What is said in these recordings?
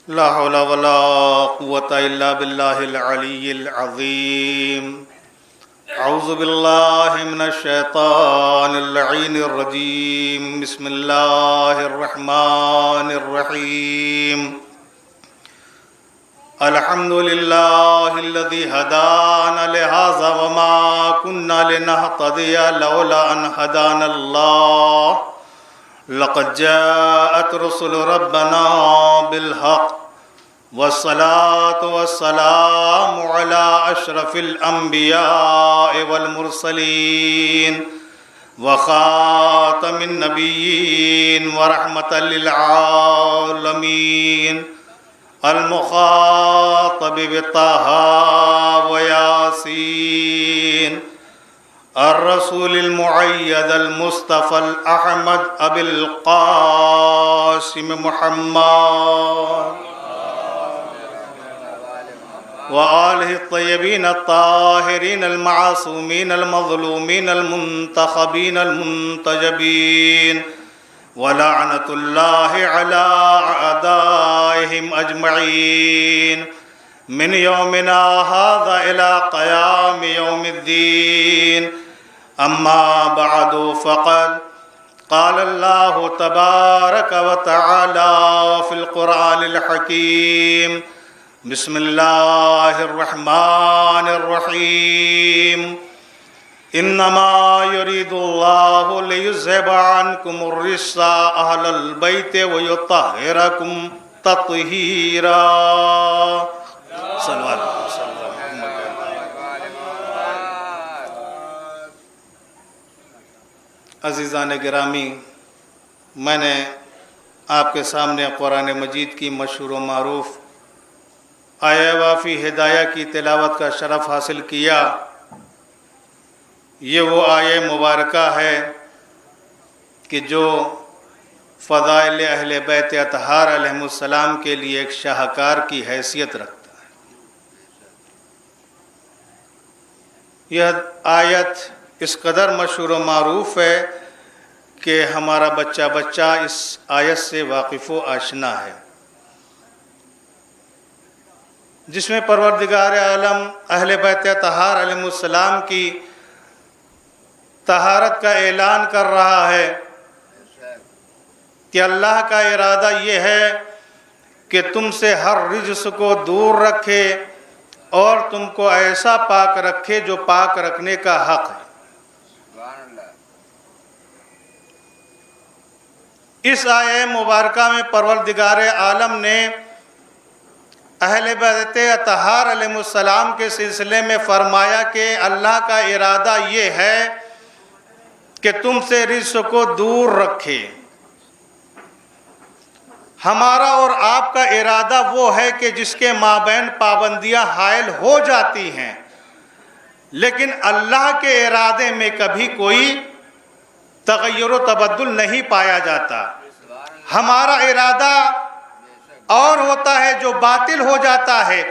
لا حول ولا قوة إلا بالله العلي العظيم. أعوذ بالله من الشيطان اللعين الرجيم. بسم الله الرحمن الرحيم. الحمد لله الذي هدانا لهذا وما كنا لنهتدي لولا أن هدانا الله. لقد جاءت رسل ربنا بالحق والصلاة والسلام على أشرف الأنبياء والمرسلين وخاتم النبيين ورحمة للعالمين المخاطب بطه وياسين الرسول المعيد المصطفى الأحمد أبي القاسم محمد وآله الطيبين الطاهرين المعصومين المظلومين المنتخبين المنتجبين ولعنة الله على أعدائهم أجمعين من يومنا هذا إلى قيام يوم الدين. أما بعد فقد قال الله تبارك وتعالى في القرآن الحكيم. بسم الله الرحمن الرحيم. إنما يريد الله ليذهب عنكم الرجس أهل البيت ويطهركم تطهيرا. صلوا على محمد. عزیزان گرامی، میں نے آپ کے سامنے قرآن مجید کی مشہور و معروف آیہ وافی ہدایہ کی تلاوت کا شرف حاصل کیا. یہ وہ آیہ مبارکہ ہے کہ جو فضائل اہل بیت اطہار علیہم السلام کے لیے ایک شاہکار کی حیثیت رکھتا ہے. یہ آیت اس قدر مشہور و معروف ہے کہ ہمارا بچہ اس آیت سے واقف و آشنا ہے، جس میں پروردگار عالم اہل بیت اطہار علیہم السلام کی طہارت کا اعلان کر رہا ہے کہ اللہ کا ارادہ یہ ہے کہ تم سے ہر رجس کو دور رکھے اور تم کو ایسا پاک رکھے جو پاک رکھنے کا حق ہے. اس آیہ مبارکہ میں پروردگار عالم نے اہل بیت اطہار علیہ السلام کے سلسلے میں فرمایا کہ اللہ کا ارادہ یہ ہے کہ تم سے رجس کو دور رکھے. ہمارا اور آپ کا ارادہ وہ ہے کہ جس کے مابین پابندیاں حائل ہو جاتی ہیں، لیکن اللہ کے ارادے میں کبھی کوئی تغیر و تبدل نہیں پایا جاتا. ہمارا ارادہ اور ہوتا ہے جو باطل ہو جاتا ہے،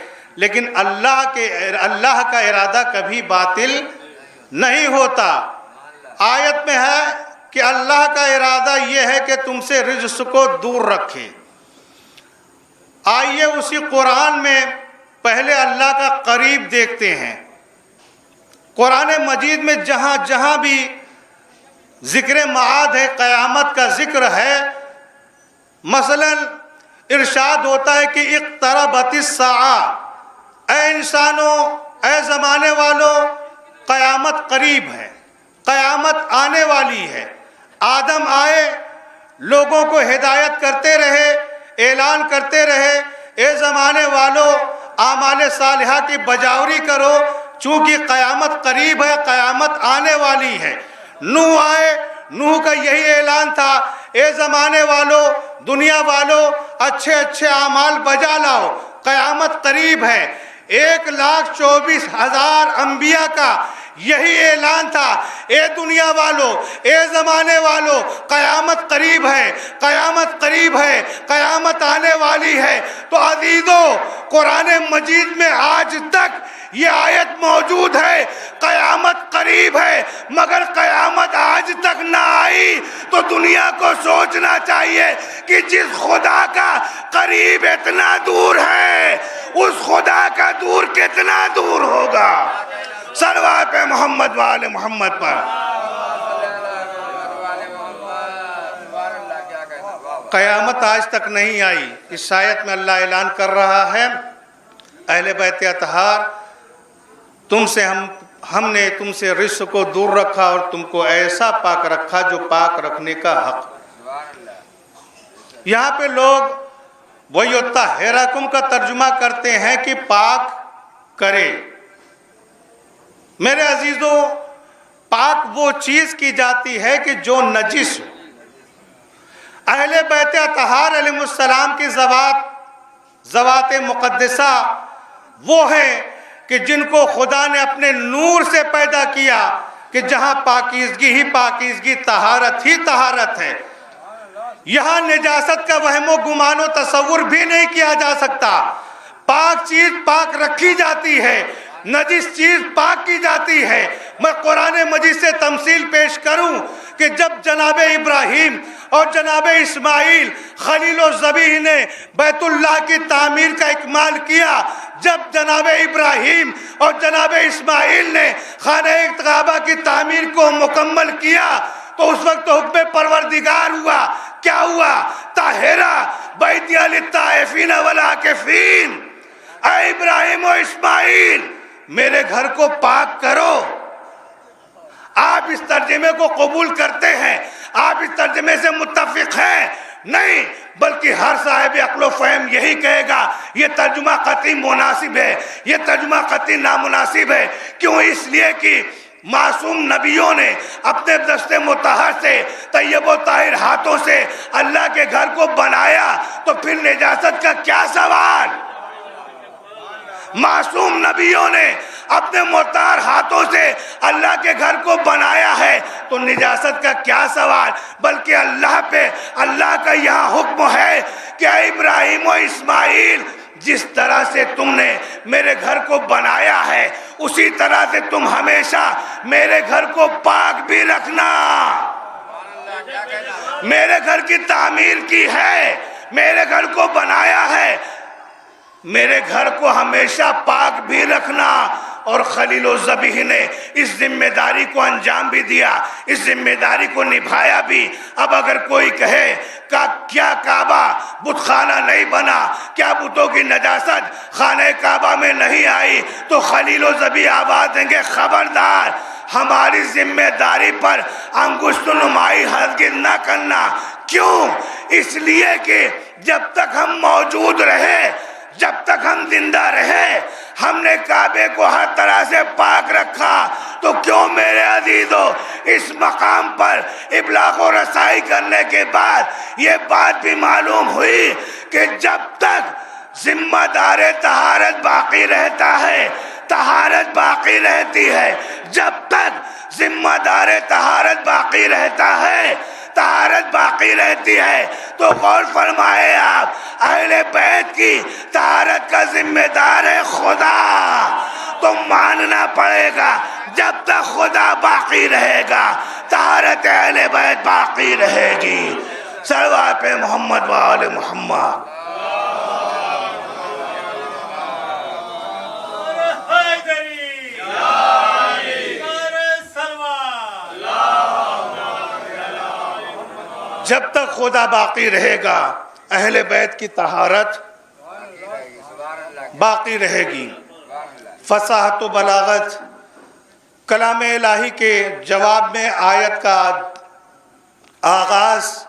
لیکن اللہ کا ارادہ کبھی باطل نہیں ہوتا. آیت میں ہے کہ اللہ کا ارادہ یہ ہے کہ تم سے رجس کو دور رکھے. آئیے اسی قرآن میں پہلے اللہ کا قریب دیکھتے ہیں. قرآن مجید میں جہاں جہاں بھی ذکر معاد ہے، قیامت کا ذکر ہے، مثلا ارشاد ہوتا ہے کہ اقتربت الساعہ، اے انسانوں، اے زمانے والوں، قیامت قریب ہے، قیامت آنے والی ہے. آدم آئے، لوگوں کو ہدایت کرتے رہے، اعلان کرتے رہے، اے زمانے والوں اعمال صالحہ کی بجاوری کرو چونکہ قیامت قریب ہے، قیامت آنے والی ہے. نوح آئے، نوح کا یہی اعلان تھا، اے زمانے والوں، دنیا والوں، اچھے اچھے اعمال بجا لاؤ، قیامت قریب ہے. 1,24,000 انبیاء کا یہی اعلان تھا، اے دنیا والوں، اے زمانے والوں، قیامت قریب ہے، قیامت قریب ہے، قیامت آنے والی ہے. تو عزیزو، قرآن مجید میں آج تک یہ آیت موجود ہے، قیامت قریب ہے، مگر قیامت آج تک نہ آئی. تو دنیا کو سوچنا چاہیے کہ جس خدا کا قریب قریب اتنا دور ہے، اس خدا کا دور کتنا دور ہوگا؟ صلوات پہ محمد وآل محمد پر۔ قیامت آج تک نہیں آئی، اس آیت میں اللہ اعلان کر رہا ہے اہل بیت اطہار تم سے ہم نے تم سے رزق کو دور رکھا اور تم کو ایسا پاک رکھا جو پاک رکھنے کا حق۔ یہاں پہ لوگ وَيُطَهِّرَكُمْ کا ترجمہ کرتے ہیں کہ پاک کرے۔ میرے عزیزو، پاک وہ چیز کی جاتی ہے کہ جو نجس ہو۔ اہل بیت اطہار علیہ السلام کی ذوات مقدسہ وہ ہیں کہ جن کو خدا نے اپنے نور سے پیدا کیا، کہ جہاں پاکیزگی ہی پاکیزگی، طہارت ہی طہارت ہے۔ یہاں نجاست کا وہم و گمان و تصور بھی نہیں کیا جا سکتا۔ پاک چیز پاک رکھی جاتی ہے، نجس چیز پاک کی جاتی ہے۔ میں قرآن مجید سے تمثیل پیش کروں کہ جب جناب ابراہیم اور جناب اسماعیل خلیل و ذبیح نے بیت اللہ کی تعمیر کا اکمال کیا، جب جناب ابراہیم اور جناب اسماعیل نے خانہ کعبہ کی تعمیر کو مکمل کیا تو اس وقت حکم پروردگار ہوا، کیا ہوا؟ طاہرہ بیتی للطائفین والعاکفین، اے ابراہیم و اسماعیل میرے گھر کو پاک کرو۔ آپ اس ترجمے کو قبول کرتے ہیں؟ آپ اس ترجمے سے متفق ہیں؟ نہیں، بلکہ ہر صاحب عقل و فہم یہی کہے گا یہ ترجمہ قطعی مناسب ہے، یہ ترجمہ قطعی نامناسب ہے۔ کیوں؟ اس لیے کہ معصوم نبیوں نے اپنے دست مطہر سے، طیب و طاہر ہاتھوں سے اللہ کے گھر کو بنایا، تو پھر نجاست کا کیا سوال؟ معصوم نبیوں نے اپنے مطہر ہاتھوں سے اللہ کے گھر کو بنایا ہے تو نجاست کا کیا سوال؟ بلکہ اللہ کا یہاں حکم ہے کہ اے ابراہیم و اسماعیل جس طرح سے تم نے میرے گھر کو بنایا ہے اسی طرح سے تم ہمیشہ میرے گھر کو پاک بھی رکھنا۔ میرے گھر کی تعمیر کی ہے، میرے گھر کو بنایا ہے، میرے گھر کو ہمیشہ پاک بھی رکھنا۔ اور خلیل و ذبیح نے اس ذمہ داری کو انجام بھی دیا، اس ذمہ داری کو نبھایا بھی۔ اب اگر کوئی کہے کیا کعبہ بت خانہ نہیں بنا، کیا بتوں کی نجاست خانہ کعبہ میں نہیں آئی، تو خلیل و ذبیح آواز دیں گے خبردار، ہماری ذمہ داری پر انگشت نمائی ہرگز نہ کرنا۔ کیوں؟ اس لیے کہ جب تک ہم موجود رہے، جب تک ہم زندہ رہے، ہم نے کعبے کو ہر طرح سے پاک رکھا۔ تو کیوں میرے عزیزو، اس مقام پر ابلاغ و رسائی کرنے کے بعد یہ بات بھی معلوم ہوئی کہ جب تک ذمہ دار طہارت باقی رہتا ہے، طہارت باقی رہتی ہے، جب تک ذمہ دار طہارت باقی رہتا ہے، طہارت باقی رہتی ہے، تو غور فرمائے آپ، اہل بیت کی طہارت کا ذمہ دار ہے خدا۔ تو ماننا پڑے گا جب تک خدا باقی رہے گا طہارت اہل بیت باقی رہے گی۔ صلوات پہ محمد و آل محمد۔ جب تک خدا باقی رہے گا اہل بیت کی طہارت باقی رہے گی۔ فصاحت و بلاغت، کلام الہی کے جواب میں آیت کا آغاز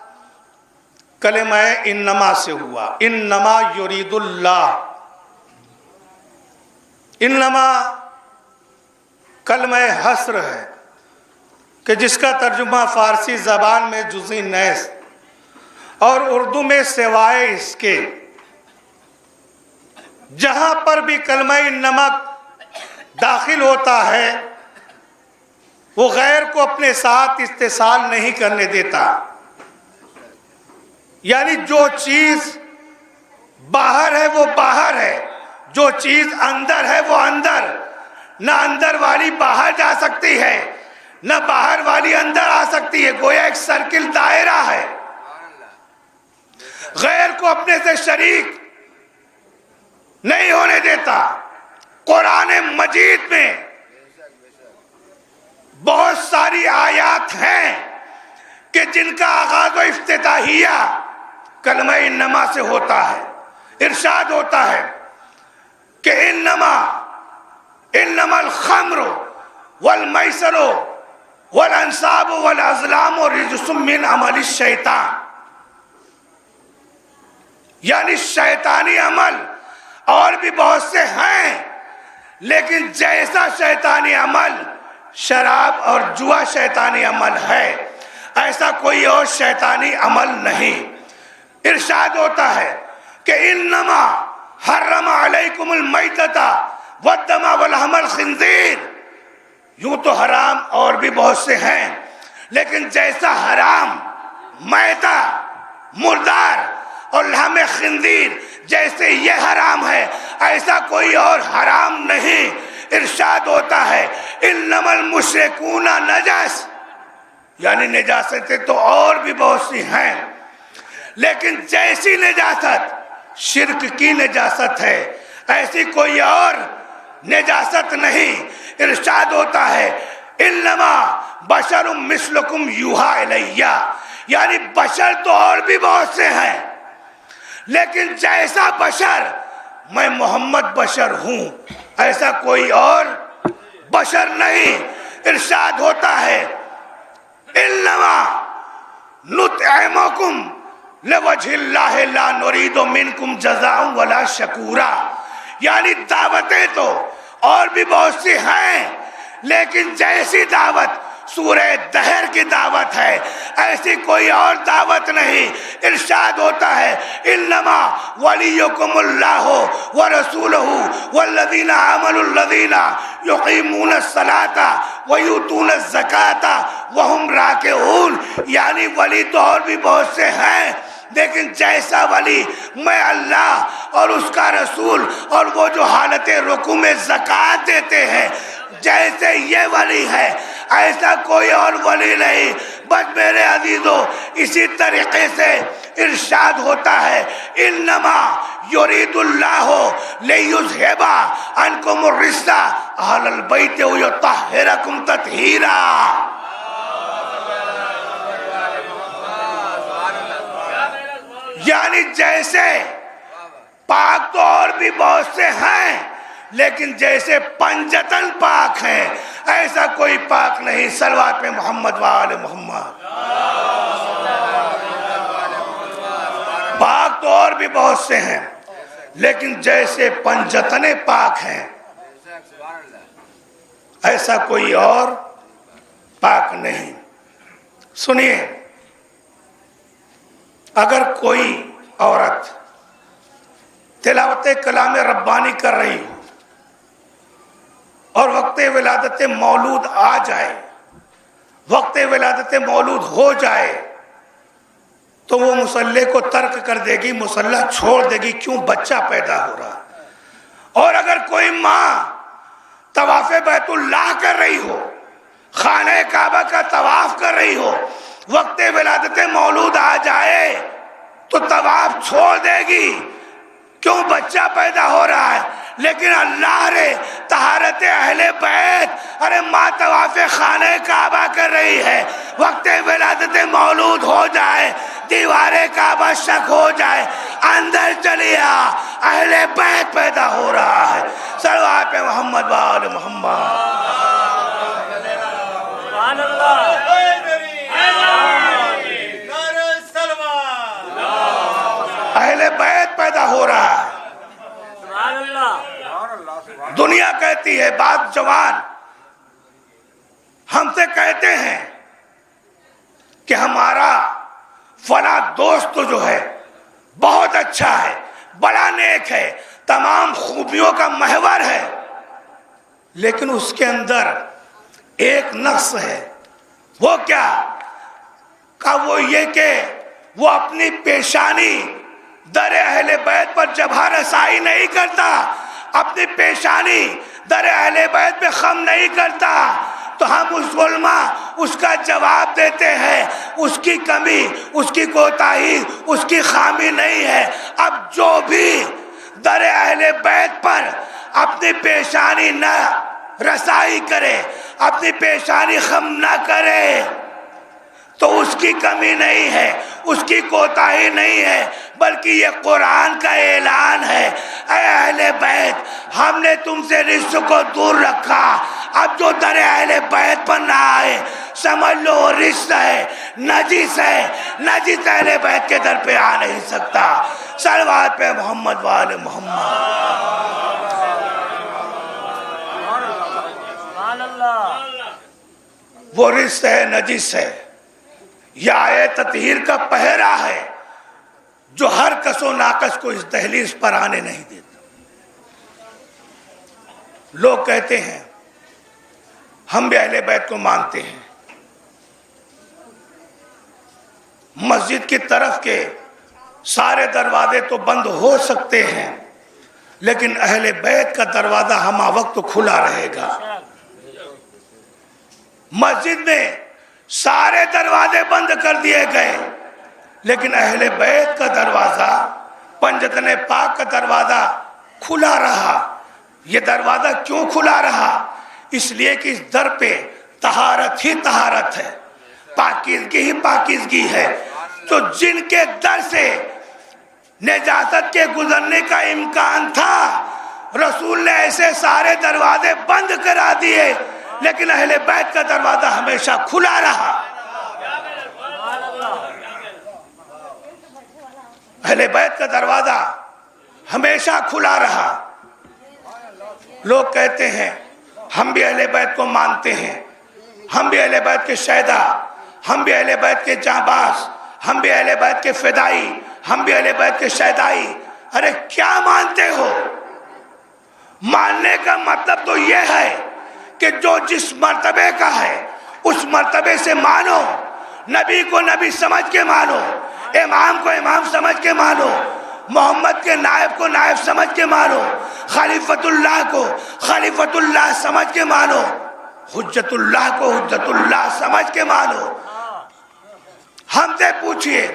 کلمہ انما سے ہوا۔ انما یرید اللہ، انما کلمہ حصر ہے کہ جس کا ترجمہ فارسی زبان میں جزئی نیز اور اردو میں سوائے اس کے، جہاں پر بھی کلمہ انما داخل ہوتا ہے وہ غیر کو اپنے ساتھ اتصال نہیں کرنے دیتا۔ یعنی جو چیز باہر ہے وہ باہر ہے، جو چیز اندر ہے وہ اندر، نہ اندر والی باہر جا سکتی ہے نہ باہر والی اندر آ سکتی ہے، گویا ایک سرکل دائرہ ہے۔ غیر کو اپنے سے شریک نہیں ہونے دیتا۔ قرآن مجید میں بہت ساری آیات ہیں کہ جن کا آغاز و افتتاحیہ کلمہ انما سے ہوتا ہے۔ ارشاد ہوتا ہے کہ انما الخمر والمیسر والانصاب والازلام رجس من عمل الشیطان، یعنی شیطانی عمل اور بھی بہت سے ہیں، لیکن جیسا شیطانی عمل شراب اور جوا شیطانی عمل ہے، ایسا کوئی اور شیطانی عمل نہیں۔ ارشاد ہوتا ہے کہ انما حرم علیکم المیتۃ والدم ولحم الخنزیر، یوں تو حرام اور بھی بہت سے ہیں، لیکن جیسا حرام میتہ مردار اور لحم خنزیر جیسے یہ حرام ہے، ایسا کوئی اور حرام نہیں۔ ارشاد ہوتا ہے انما المشرکون نجس، یعنی نجاستیں تو اور بھی بہت سی ہیں، لیکن جیسی نجاست شرک کی نجاست ہے، ایسی کوئی اور نجاست نہیں۔ ارشاد ہوتا ہے انما بشر مثلکم یوحی الیہ، یعنی بشر تو اور بھی بہت سے ہیں، لیکن جیسا بشر میں محمد بشر ہوں، ایسا کوئی اور بشر نہیں۔ ارشاد ہوتا ہے انما نطعمکم لوجہ اللہ لا نرید منکم جزاء ولا شکورا، یعنی دعوتیں تو اور بھی بہت سی ہیں، لیکن جیسی دعوت سورہ دہر کی دعوت ہے، ایسی کوئی اور دعوت نہیں۔ ارشاد ہوتا ہے انما ولیکم اللہ ورسولہ والذین آمنوا الذین یقیمون الصلاۃ ویؤتون الزکاۃ وہم راکعون، یعنی ولی تو اور بھی بہت سے ہیں، لیکن جیسا ولی میں اللہ اور اس کا رسول اور وہ جو حالت رکوع میں زکوٰۃ دیتے ہیں، جیسے یہ ولی ہے ایسا کوئی اور ولی نہیں۔ بس میرے عزیزو، اسی طریقے سے ارشاد ہوتا ہے انما یرید اللہ لیذھب عنکم الرجس اہل البیت ویطہرکم تطہیرا، یعنی جیسے پاک تو اور بھی بہت سے ہیں، لیکن جیسے پنجتن پاک ہیں ایسا کوئی پاک نہیں۔ صلوات پہ محمد وآل محمد۔ پاک تو اور بھی بہت سے ہیں، لیکن جیسے پنجتن پاک ہیں ایسا کوئی اور پاک نہیں۔ سنیے، اگر کوئی عورت تلاوت کلام ربانی کر رہی ہو اور وقت ولادت مولود آ جائے، وقت ولادت مولود ہو جائے، تو وہ مصلے کو ترک کر دے گی، مصلہ چھوڑ دے گی، کیوں؟ بچہ پیدا ہو رہا۔ اور اگر کوئی ماں طواف بیت اللہ کر رہی ہو، خانہ کعبہ کا طواف کر رہی ہو، وقت ولادت مولود آ جائے تو طواف چھوڑ دے گی، کیوں؟ بچہ پیدا ہو رہا ہے۔ لیکن اللہ نے طہارت اہل بیت، ارے ماں طواف خانہ کعبہ کر رہی ہے، وقت ولادت مولود ہو جائے، دیوار کعبہ شک ہو جائے، اندر چلی آ، اہل بیت پیدا ہو رہا ہے۔ صلوات پہ محمد وآل محمد۔ سبحان اللہ، اہل بیت پیدا ہو رہا ہے۔ سبحان اللہ۔ دنیا کہتی ہے، بعض جوان ہم سے کہتے ہیں کہ ہمارا فلاں دوست جو ہے بہت اچھا ہے، بڑا نیک ہے، تمام خوبیوں کا محور ہے، لیکن اس کے اندر ایک نقص ہے۔ وہ کیا؟ کہ وہ یہ کہ وہ اپنی پیشانی در اہل بیت پر جبہہ رسائی نہیں کرتا، اپنی پیشانی در اہل بیت پہ خم نہیں کرتا، تو ہم اس علماء اس کا جواب دیتے ہیں اس کی کمی، اس کی کوتاہی، اس کی خامی نہیں ہے۔ اب جو بھی در اہل بیت پر اپنی پیشانی نہ رسائی کرے، اپنی پیشانی خم نہ کرے تو اس کی کمی نہیں ہے، اس کی کوتاہی نہیں ہے، بلکہ یہ قرآن کا اعلان ہے، اے اہل بیت ہم نے تم سے رزق کو دور رکھا، اب جو در اہل بیت پر نہ آئے سمجھ لو وہ رزق ہے، نجس ہے، نجس اہل بیت کے در پہ آ نہیں سکتا۔ صلوات پہ محمد وآل محمد۔ سبحان اللہ۔ وہ رزق ہے، نجس ہے، یہ آیت تطہیر کا پہرا ہے جو ہر کس و ناقص کو اس دہلیز پر آنے نہیں دیتا۔ لوگ کہتے ہیں ہم بھی اہل بیت کو مانتے ہیں، مسجد کی طرف کے سارے دروازے تو بند ہو سکتے ہیں لیکن اہل بیت کا دروازہ ہمہ وقت کھلا رہے گا۔ مسجد میں سارے دروازے بند کر دیے گئے لیکن اہل بیت کا دروازہ، پنجتن پاک کا دروازہ کھلا رہا۔ یہ دروازہ کیوں کھلا رہا؟ اس لیے کہ اس در پہ طہارت ہی طہارت ہے، پاکیزگی ہی پاکیزگی ہے۔ تو جن کے در سے نجاست کے گزرنے کا امکان تھا رسول نے ایسے سارے دروازے بند کرا دیے لیکن اہل بیت کا دروازہ ہمیشہ کھلا رہا۔ اہل بیت کا دروازہ ہمیشہ کھلا رہا۔ لوگ کہتے ہیں ہم بھی اہل بیت کو مانتے ہیں، ہم بھی اہل بیت کے شہدا، ہم بھی اہل بیت کے جانباز، ہم بھی اہل بیت کے فدائی، ہم بھی اہل بیت کے شہدائی۔ ارے کیا مانتے ہو؟ ماننے کا مطلب تو یہ ہے کہ جو جس مرتبے کا ہے اس مرتبے سے مانو، نبی کو نبی سمجھ کے مانو، امام کو امام سمجھ کے مانو، محمد کے نائب کو نائب سمجھ کے مانو، خلیفۃ اللہ کو خلیفۃ اللہ سمجھ کے مانو، حجت اللہ کو حجت اللہ سمجھ کے مانو۔ ہم سے پوچھئے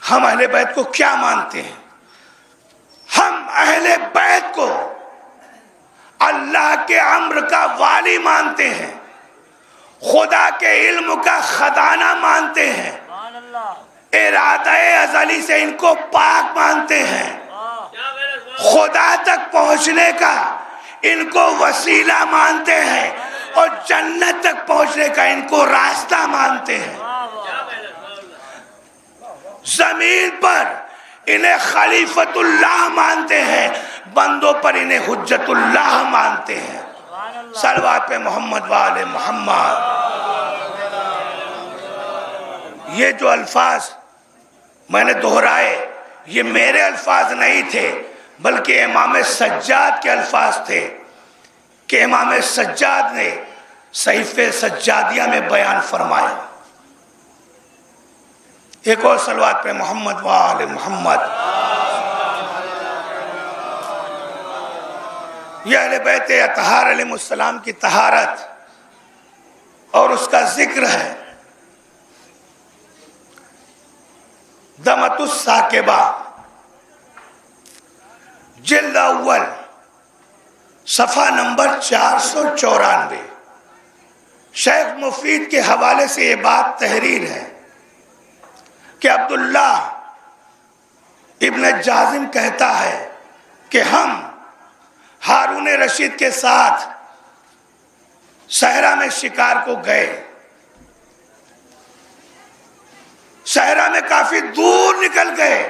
ہم اہل بیت کو کیا مانتے ہیں؟ ہم اہل بیت کو اللہ کے امر کا والی مانتے ہیں، خدا کے علم کا خزانہ مانتے ہیں، سبحان اللہ۔ ارادہ ازلی سے ان کو پاک مانتے ہیں، خدا تک پہنچنے کا ان کو وسیلہ مانتے ہیں اور جنت تک پہنچنے کا ان کو راستہ مانتے ہیں۔ زمین پر انہیں خلیفۃ اللہ مانتے ہیں، بندوں پر انہیں حجت اللہ مانتے ہیں۔ صلوات پہ محمد وآل محمد۔ یہ جو الفاظ میں نے دہرائے یہ میرے الفاظ نہیں تھے بلکہ امام سجاد کے الفاظ تھے کہ امام سجاد نے صحیفہ سجادیہ میں بیان فرمایا۔ ایک اور صلوات پہ محمد وآل محمد۔ یہ اہل بیت اطہار علیہ السلام کی طہارت اور اس کا ذکر ہے۔ دمۃ الثاقبہ جلد اول صفحہ نمبر 494 شیخ مفید کے حوالے سے یہ بات تحریر ہے کہ عبداللہ ابن جازم کہتا ہے کہ ہم ہارون رشید کے ساتھ صحرا میں شکار کو گئے، صحرا میں کافی دور نکل گئے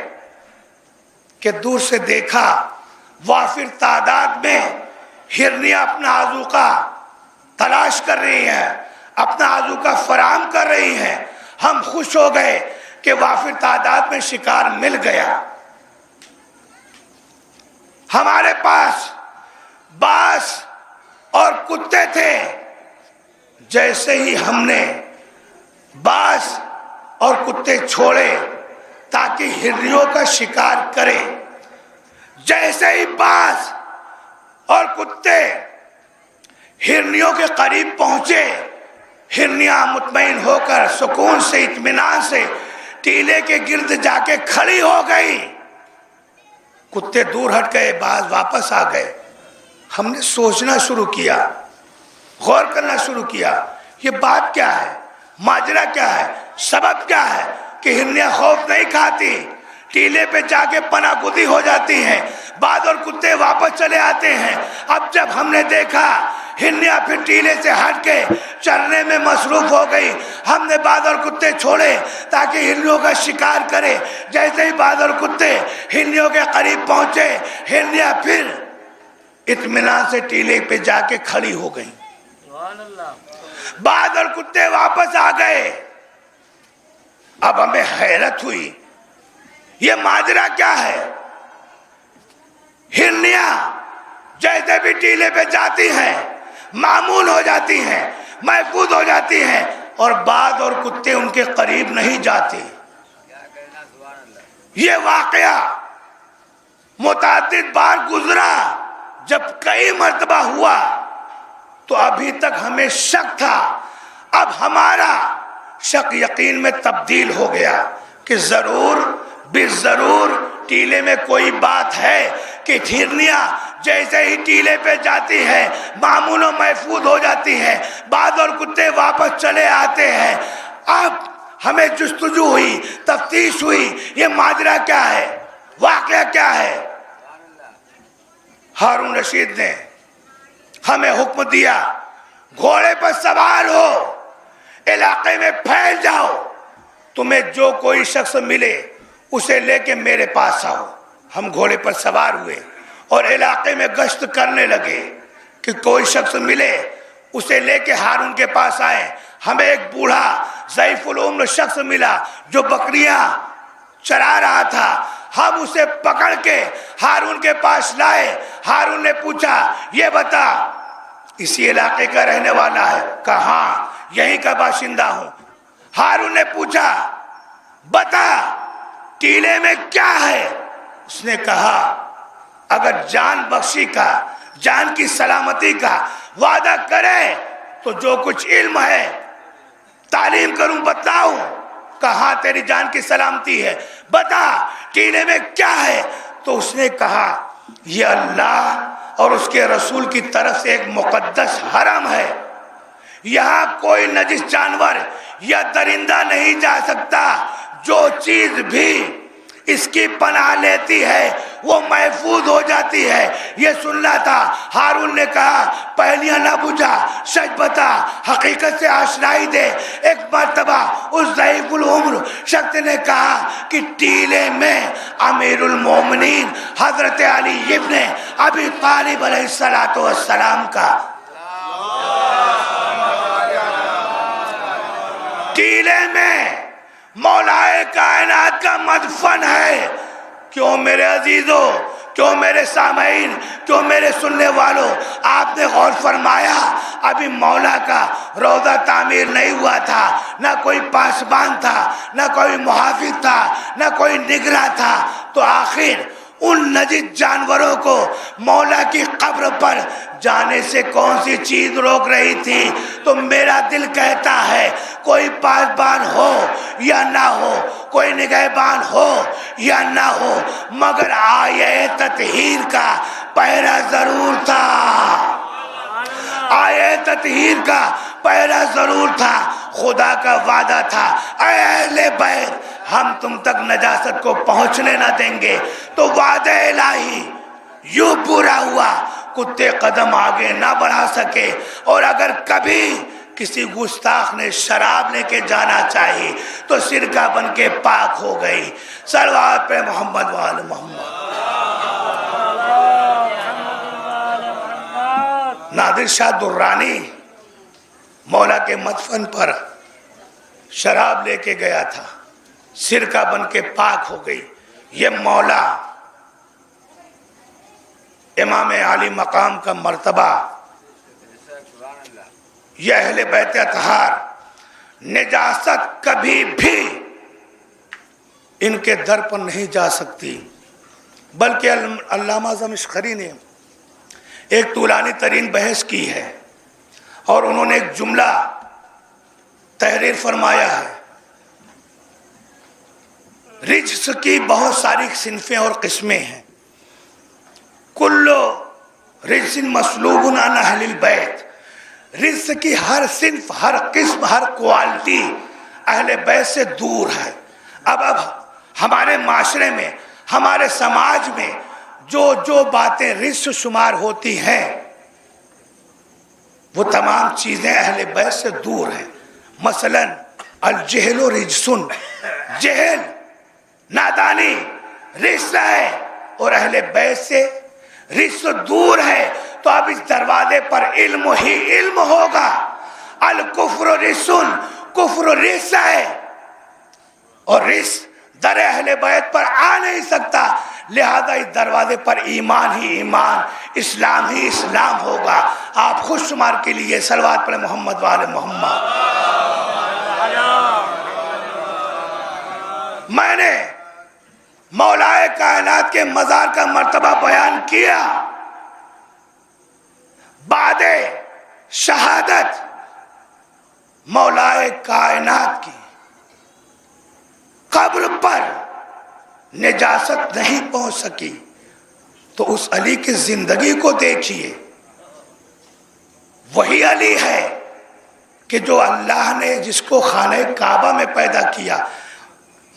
کہ دور سے دیکھا وافر تعداد میں ہرنیاں اپنا آذوقہ تلاش کر رہی ہیں، اپنا آذوقہ فراہم کر رہی ہیں۔ ہم خوش ہو گئے کہ وافر تعداد میں شکار مل گیا۔ ہمارے پاس باز اور کتے تھے، جیسے ہی ہم نے باز اور کتے چھوڑے تاکہ ہرنیوں کا شکار کرے، جیسے ہی باز اور کتے ہرنیوں کے قریب پہنچے، ہرنیاں مطمئن ہو کر سکون سے اطمینان سے ٹیلے کے گرد جا کے کھڑی ہو گئی۔ کتے دور ہٹ گئے، بعض واپس آ گئے۔ ہم نے سوچنا شروع کیا، غور کرنا شروع کیا، یہ بات کیا ہے، ماجرا کیا ہے، سبب کیا ہے کہ ہرنیاں خوف نہیں کھاتی، ٹیلے پہ جا کے پناہ گزی ہو جاتی ہیں، بعض اور کتے واپس چلے آتے ہیں۔ اب جب ہم نے دیکھا ہرنیاں پھر ٹیلے سے ہٹ کے چرنے میں مصروف ہو گئی، ہم نے بعض اور کتے چھوڑے تاکہ ہرنیوں کا شکار کرے۔ جیسے ہی بعض اور کتے ہرنیوں کے قریب پہنچے، ہرنیاں پھر اطمینان سے ٹیلے پہ جا کے کھڑی ہو گئیں۔ سبحان اللہ۔ بعض اور کتے واپس آ گئے۔ اب ہمیں حیرت ہوئی، یہ ماجرا کیا ہے؟ ہرنیاں جیسے بھی ٹیلے پہ جاتی ہیں معمول ہو جاتی ہیں، محفوظ ہو جاتی ہیں، اور بعض اور کتے ان کے قریب نہیں جاتے۔ یہ واقعہ متعدد بار گزرا، جب کئی مرتبہ ہوا تو ابھی تک ہمیں شک تھا، اب ہمارا شک یقین میں تبدیل ہو گیا کہ ضرور ضرور ٹیلے میں کوئی بات ہے کہ ہرنیاں جیسے ہی ٹیلے پہ جاتی ہیں معمول و محفوظ ہو جاتی ہیں، بعض اور کتے واپس چلے آتے ہیں۔ اب ہمیں جستجو ہوئی، تفتیش ہوئی، یہ ماجرا کیا ہے، واقعہ کیا ہے؟ ہارون رشید نے ہمیں حکم دیا، گھوڑے پر سوار ہو، علاقے میں پھیل جاؤ، تمہیں جو کوئی شخص ملے اسے لے کے میرے پاس آؤ۔ ہم گھوڑے پر سوار ہوئے اور علاقے میں گشت کرنے لگے کہ کوئی شخص ملے اسے لے کے ہارون کے پاس آئے۔ ہمیں ایک بوڑھا ضعیف العمر شخص ملا جو بکریاں چرا رہا تھا، ہم اسے پکڑ کے ہارون کے پاس لائے۔ ہارون نے پوچھا، یہ بتا اسی علاقے کا رہنے والا ہے؟ کہاں، یہیں کا باشندہ ہوں۔ ہارون نے پوچھا، بتا ٹیلے میں کیا ہے؟ اس نے کہا، اگر جان بخشی کا، جان کی سلامتی کا وعدہ کرے تو جو کچھ علم ہے تعلیم کروں، بتلاؤں۔ کہاں تیری جان کی سلامتی ہے، بتا ٹیلے میں کیا ہے؟ تو اس نے کہا، یہ اللہ اور اس کے رسول کی طرف سے ایک مقدس حرم ہے، یہاں کوئی نجس جانور یا درندہ نہیں جا سکتا، جو چیز بھی اس کی پناہ لیتی ہے وہ محفوظ ہو جاتی ہے۔ یہ سننا تھا۔ ہارون نے کہا، پہلیاں نہ بجھا، سچ بتا، حقیقت سے آشنائی دے۔ ایک مرتبہ اس ضعیف العمر شخص نے کہا کہ ٹیلے میں امیر المومنین حضرت علی ابن ابی طالب علیہ السلام کا ٹیلے میں مولا کائنات کا مدفن ہے۔ کیوں میرے عزیزو، کیوں میرے سامعین، کیوں میرے سننے والوں، آپ نے غور فرمایا ابھی مولا کا روضہ تعمیر نہیں ہوا تھا، نہ کوئی پاسبان تھا، نہ کوئی محافظ تھا، نہ کوئی نگراں تھا، تو آخر ان نجس جانوروں کو مولا کی قبر پر جانے سے کون سی چیز روک رہی تھی؟ تو میرا دل کہتا ہے کوئی پاسبان ہو یا نہ ہو، کوئی نگہبان ہو یا نہ ہو، مگر آیے تطہیر کا پہرا ضرور تھا، آیے تطہیر کا پہرا ضرور تھا۔ خدا کا وعدہ تھا، اے اہل بیت ہم تم تک نجاست کو پہنچنے نہ دیں گے۔ تو وعدہ الہی یوں پورا ہوا، کتے قدم آگے نہ بڑھا سکے، اور اگر کبھی کسی گستاخ نے شراب لے کے جانا چاہی تو سرکہ بن کے پاک ہو گئی۔ صلوات پہ محمد وآل محمد۔ نادر شاہ درانی مولا کے مدفن پر شراب لے کے گیا تھا، سرکہ بن کے پاک ہو گئی۔ یہ مولا امام عالی مقام کا مرتبہ، یہ اہل بیت اطہار، نجاست کبھی بھی ان کے در پر نہیں جا سکتی۔ بلکہ علامہ زمخشری نے ایک طولانی ترین بحث کی ہے اور انہوں نے ایک جملہ تحریر فرمایا ہے، رجس کی بہت ساری صنفیں اور قسمیں ہیں، کلو رجس مسلوب عن اہل البیت، رجس کی ہر صنف، ہر قسم، ہر کوالٹی اہل بیت سے دور ہے۔ اب ہمارے معاشرے میں، ہمارے سماج میں جو باتیں رجس شمار ہوتی ہیں وہ تمام چیزیں اہل بیت سے دور ہیں۔ مثلا الجہل رجسن، جہل، نادانی رجس ہے اور اہل بیت سے رجس دور ہے، تو اب اس دروازے پر علم ہی علم ہوگا۔ الکفر رجسن، کفر رجس ہے اور رجس در اہل بیت پر آ نہیں سکتا، لہذا اس دروازے پر ایمان ہی ایمان، اسلام ہی اسلام ہوگا۔ آپ خود شمار کے لیے صلوات پڑھیں محمد وآل محمد۔ میں نے مولائے کائنات کے مزار کا مرتبہ بیان کیا، بعد شہادت مولائے کائنات کی قبر پر نجاست نہیں پہنچ سکی، تو اس علی کی زندگی کو دیکھیے، وہی علی ہے کہ جو اللہ نے جس کو خانہ کعبہ میں پیدا کیا۔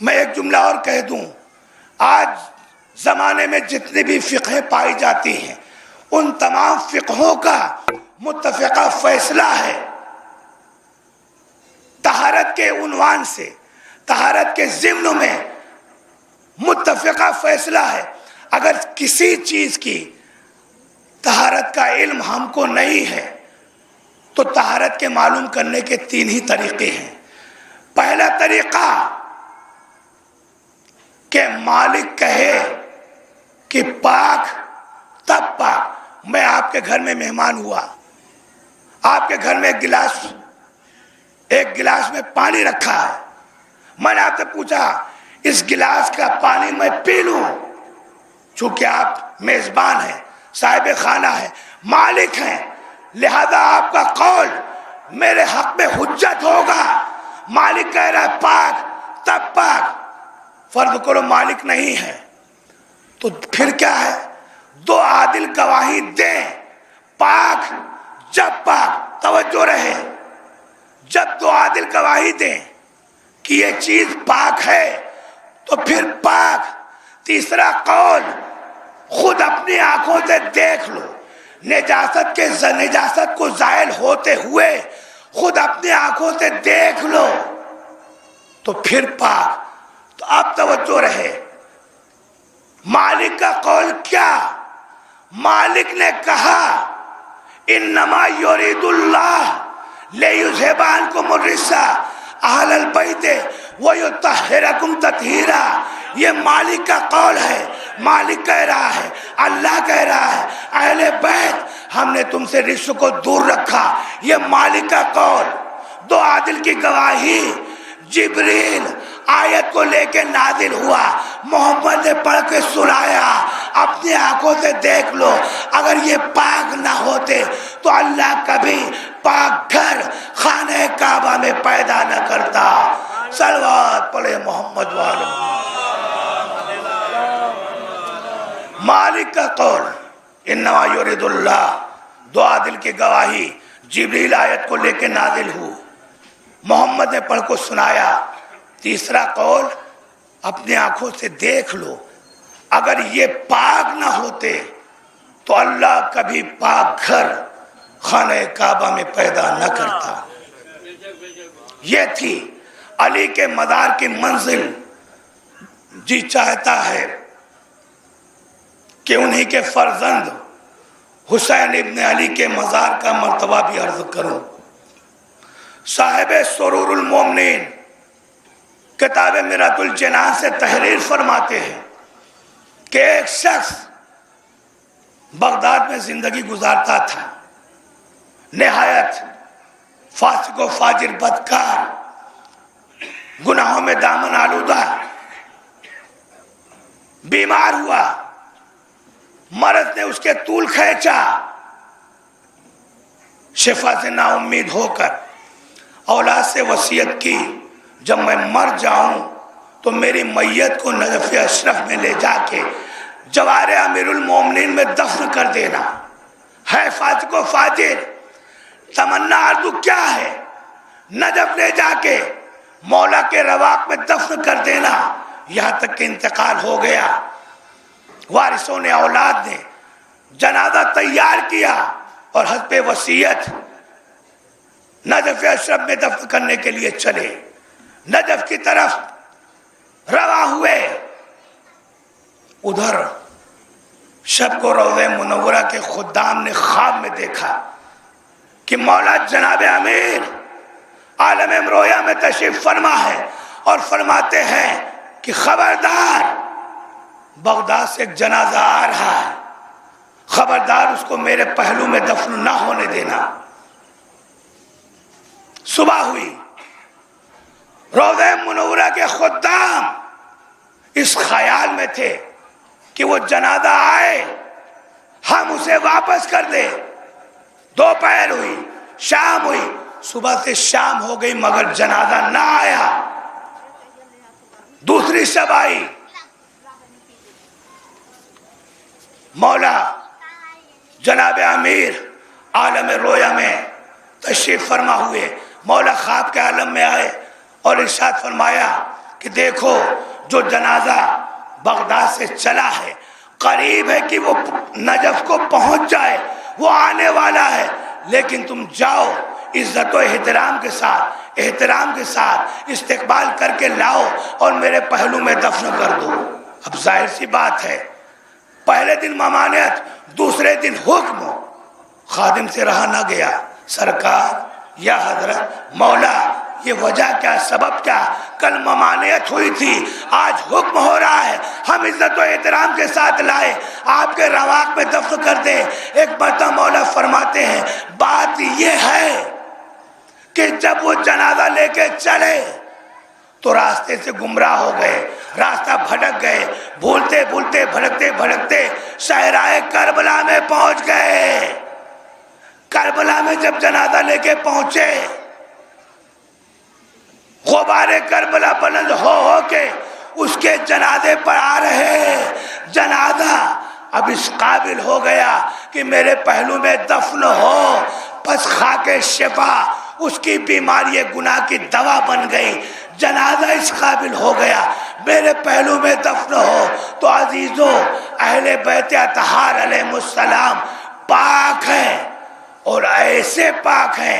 میں ایک جملہ اور کہہ دوں، آج زمانے میں جتنی بھی فقہیں پائی جاتی ہیں ان تمام فقہوں کا متفقہ فیصلہ ہے، طہارت کے عنوان سے، طہارت کے ضمن میں متفقہ فیصلہ ہے، اگر کسی چیز کی طہارت کا علم ہم کو نہیں ہے تو طہارت کے معلوم کرنے کے 3 ہی طریقے ہیں۔ پہلا طریقہ کہ مالک کہے کہ پاک تب پاک۔ میں آپ کے گھر میں مہمان ہوا، آپ کے گھر میں ایک گلاس میں پانی رکھا ہے، میں نے آپ سے پوچھا اس گلاس کا پانی میں پی لوں؟ چونکہ آپ میزبان ہیں، صاحب خانہ ہیں، مالک ہیں، لہذا آپ کا قول میرے حق میں حجت ہوگا۔ مالک کہہ رہا ہے پاک تب پاک، فرض کرو مالک نہیں ہے تو پھر کیا ہے؟ 2 عادل گواہی دیں، پاک جب پاک، توجہ رہے، جب 2 عادل گواہی دیں کہ یہ چیز پاک ہے تو پھر پاک۔ تیسرا قول، خود اپنی آنکھوں سے دیکھ لو، نجاست کو زائل ہوتے ہوئے خود اپنی آنکھوں سے دیکھ لو تو پھر پاک۔ تو اب توجہ رہے، مالک کا قول کیا؟ مالک نے کہا انما یرید اللہ لیذھب عنکم الرجس اہل البیت ویطہرکم تطہیرا۔ یہ مالک کا قول ہے، مالک کہہ رہا ہے، اللہ کہہ رہا ہے اہل بیت ہم نے تم سے رجس کو دور رکھا، یہ مالک کا قول۔ 2 عادل کی گواہی، جبریل آیت کو لے کے نازل ہوا، محمد نے پڑھ کے سنایا، اپنی آنکھوں سے دیکھ لو، اگر یہ پاک نہ ہوتے تو اللہ کبھی پاک گھر خانہ کعبہ میں پیدا نہ کرتا۔ صلوات پڑھے محمد والے۔ مالک کا قول انما یرید اللہ، 2 عادل کی گواہی، جبریل آیت کو لے کے نازل ہو، محمد نے پڑھ کو سنایا۔ تیسرا قول، اپنی آنکھوں سے دیکھ لو، اگر یہ پاک نہ ہوتے تو اللہ کبھی پاک گھر خانہ کعبہ میں پیدا نہ کرتا۔ یہ تھی علی کے مزار کی منزل۔ جی چاہتا ہے کہ انہی کے فرزند حسین ابن علی کے مزار کا مرتبہ بھی عرض کروں۔ صاحب سرور المومنین کتاب میرات الجنان سے تحریر فرماتے ہیں کہ ایک شخص بغداد میں زندگی گزارتا تھا، نہایت فاسق و فاجر بدکار، گناہوں میں دامن آلودہ، بیمار ہوا، مرض نے اس کے طول کھینچا، شفا سے نا امید ہو کر اولاد سے وصیت کی جب میں مر جاؤں تو میری میت کو نجف اشرف میں لے جا کے جوار امیر المومنین میں دفن کر دینا ہے فاسق و فاجر تمنا آرزو کیا ہے نجف لے جا کے مولا کے رواق میں دفن کر دینا یہاں تک کہ انتقال ہو گیا وارثوں نے اولاد نے جنازہ تیار کیا اور حسب وصیت نجف اشرف میں دفن کرنے کے لیے چلے نجف کی طرف رواں ہوئے ادھر شب کو روضہ منورہ کے خدام نے خواب میں دیکھا کہ مولا جناب امیر عالم امرویہ میں تشریف فرما ہے اور فرماتے ہیں کہ خبردار بغداد سے ایک جنازہ آ رہا ہے خبردار اس کو میرے پہلو میں دفن نہ ہونے دینا صبح ہوئی روضہ منورہ کے خدام اس خیال میں تھے کہ وہ جنازہ آئے ہم اسے واپس کر دیں دوپہر ہوئی شام ہوئی صبح سے شام ہو گئی مگر جنازہ نہ آیا دوسری شب آئی مولا جناب امیر عالم رویا میں تشریف فرما ہوئے مولا خواب کے عالم میں آئے اور ارشاد فرمایا کہ دیکھو جو جنازہ بغداد سے چلا ہے قریب ہے کہ وہ نجف کو پہنچ جائے وہ آنے والا ہے لیکن تم جاؤ عزت و احترام کے ساتھ استقبال کر کے لاؤ اور میرے پہلو میں دفن کر دو اب ظاہر سی بات ہے پہلے دن ممانعت دوسرے دن حکم خادم سے رہا نہ گیا سرکار یا حضرت مولا یہ وجہ کیا سبب کیا کل ممانعت ہوئی تھی آج حکم ہو رہا ہے ہم عزت و احترام کے ساتھ لائے آپ کے رواق میں دفن کر دیں ایک مرتبہ مولا فرماتے ہیں بات یہ ہے کہ جب وہ جنازہ لے کے چلے تو راستے سے گمراہ ہو گئے راستہ بھٹک گئے بھولتے بھولتے بھٹکتے بھٹکتے صحرائے کربلا میں پہنچ گئے کربلا میں جب جنازہ لے کے پہنچے غبار کربلا بلند ہو کے اس کے جنازے پر آ رہے جنازہ اب اس قابل ہو گیا کہ میرے پہلو میں دفن ہو پس خاک شفا اس کی بیماری گناہ کی دوا بن گئی جنازہ اس قابل ہو گیا میرے پہلو میں دفن ہو تو عزیزو اہل بیت اطہار علیہ السلام پاک ہیں اور ایسے پاک ہیں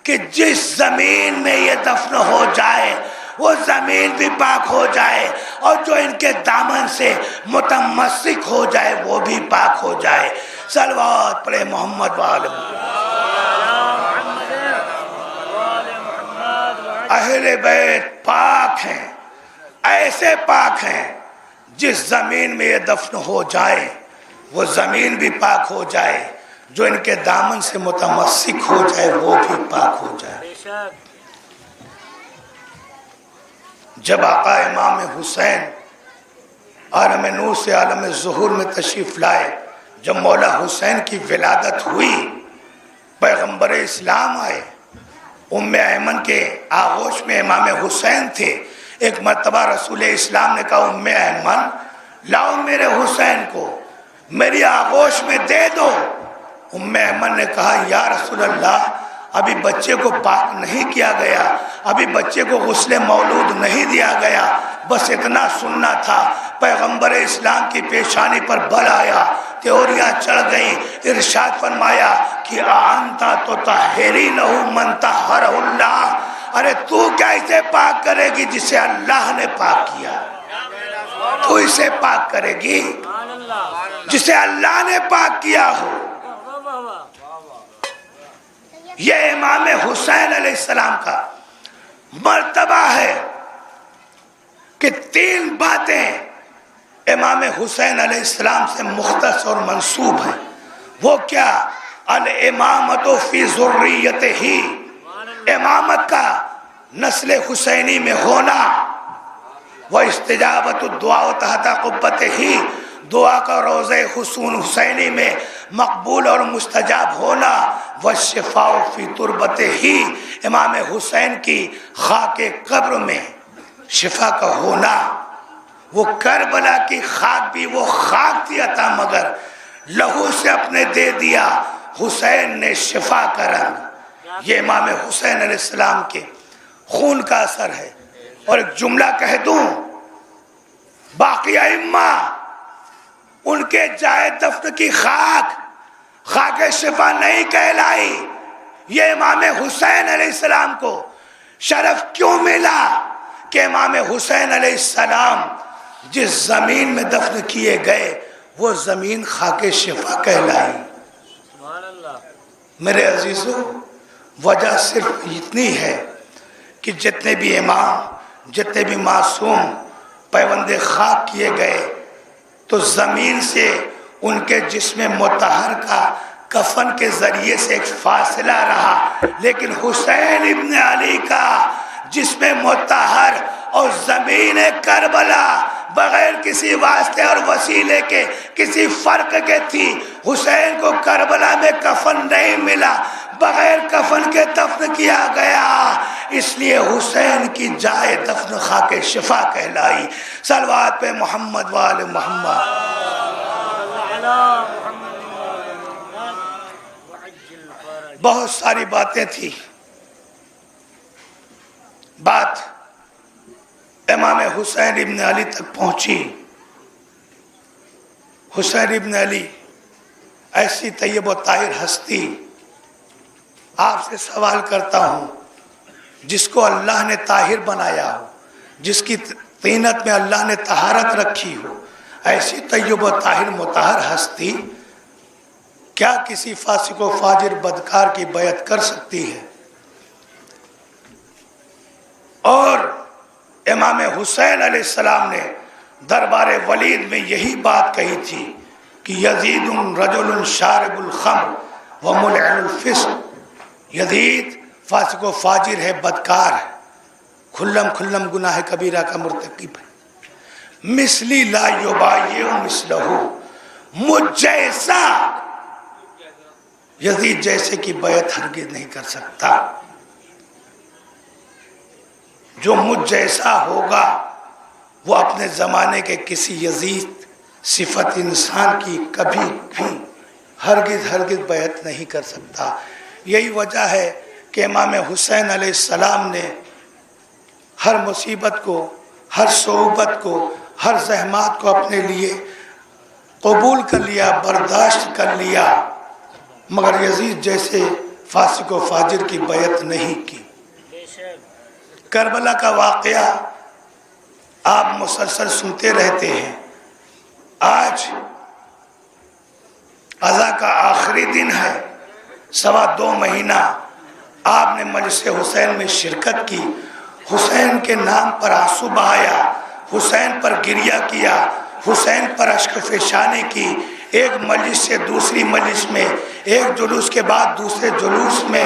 کہ جس زمین میں یہ دفن ہو جائے وہ زمین بھی پاک ہو جائے اور جو ان کے دامن سے متمسک ہو جائے وہ بھی پاک ہو جائے صلوات پڑھے محمد وآلہ اہل بیت پاک ہیں ایسے پاک ہیں جس زمین میں یہ دفن ہو جائے وہ زمین بھی پاک ہو جائے جو ان کے دامن سے متمسک ہو جائے وہ بھی پاک ہو جائے جب آقا امام حسین عالم نور سے عالم ظہور میں تشریف لائے جب مولا حسین کی ولادت ہوئی پیغمبر اسلام آئے ام ایمن کے آغوش میں امام حسین تھے ایک مرتبہ رسول اسلام نے کہا ام ایمن لاؤ میرے حسین کو میری آغوش میں دے دو ام ایمن نے کہا یا رسول اللہ ابھی بچے کو پاک نہیں کیا گیا ابھی بچے کو غسل مولود نہیں دیا گیا بس اتنا سننا تھا پیغمبر اسلام کی پیشانی پر بل آیا تیوریاں چڑھ گئیں ارشاد فرمایا کہ آنتا تو طاہری لہو من طہرہ اللہ ارے تو کیسے پاک کرے گی جسے اللہ نے پاک کیا تو اسے پاک کرے گی جسے اللہ نے پاک کیا ہو یہ امام حسین علیہ السلام کا مرتبہ ہے کہ 3 باتیں امام حسین علیہ السلام سے مختص اور منسوب ہیں وہ کیا الامامت فی ذریتہ امامت کا نسل حسینی میں ہونا وہ استجابت الدعاء تحت قبتہ دعا کا روزہ حسون حسینی میں مقبول اور مستجاب ہونا، والشفاء فی تربتہ ہی، امام حسین کی خاک قبر میں شفا کا ہونا۔ وہ کربلا کی خاک بھی وہ خاک تھی عطا، مگر لہو سے اپنے دے دیا حسین نے شفا کا رنگ۔ یہ امام حسین علیہ السلام کے خون کا اثر ہے۔ اور ایک جملہ کہہ دوں، باقی ائمہ ان کے جائے دفن کی خاک شفا نہیں کہلائی۔ یہ امام حسین علیہ السلام کو شرف کیوں ملا کہ امام حسین علیہ السلام جس زمین میں دفن کیے گئے وہ زمین خاک شفا کہلائی۔ سبحان اللہ۔ میرے عزیزو، وجہ صرف اتنی ہے کہ جتنے بھی امام، جتنے بھی معصوم پیوند خاک کیے گئے تو زمین سے ان کے جسم مطہر کا کفن کے ذریعے سے ایک فاصلہ رہا، لیکن حسین ابن علی کا جسم مطہر اور زمین کربلا بغیر کسی واسطے اور وسیلے کے، کسی فرق کے تھی۔ حسین کو کربلا میں کفن نہیں ملا، بغیر کفن کے دفن کیا گیا، اس لیے حسین کی جائے دفن خاک شفا کہلائی۔ صلوات پہ محمد وآل محمد۔ بہت ساری باتیں تھی، بات امام حسین ابن علی تک پہنچی۔ حسین ابن علی ایسی طیب و طاہر ہستی، آپ سے سوال کرتا ہوں، جس کو اللہ نے طاہر بنایا ہو، جس کی طینت میں اللہ نے طہارت رکھی ہو، ایسی طیب و طاہر مطہر ہستی کیا کسی فاسق و فاجر بدکار کی بیعت کر سکتی ہے؟ اور امام حسین علیہ السلام نے دربار ولید میں یہی بات کہی تھی کہ یزید رجل شارب الخمر وملعن الفسق، یزید فاسق و فاجر ہے، بدکار ہے، کھلم گناہ کبیرہ کا مرتکب ہے۔ مثلی لا یبایع مثلہ، مجھ جیسا یزید جیسے کی بیعت ہرگز نہیں کر سکتا۔ جو مجھ جیسا ہوگا وہ اپنے زمانے کے کسی یزید صفت انسان کی کبھی بھی ہرگز بیعت نہیں کر سکتا۔ یہی وجہ ہے کہ امام حسین علیہ السلام نے ہر مصیبت کو، ہر صعوبت کو، ہر زحمات کو اپنے لیے قبول کر لیا، برداشت کر لیا، مگر یزید جیسے فاسق و فاجر کی بیعت نہیں کی۔ کربلا کا واقعہ آپ مسلسل سنتے رہتے ہیں۔ آج عزا کا آخری دن ہے، 2.25 مہینہ آپ نے مجلس حسین میں شرکت کی، حسین کے نام پر آنسو بہایا، حسین پر گریہ کیا، حسین پر اشک فشانی کی، ایک مجلس سے دوسری مجلس میں، ایک جلوس کے بعد دوسرے جلوس میں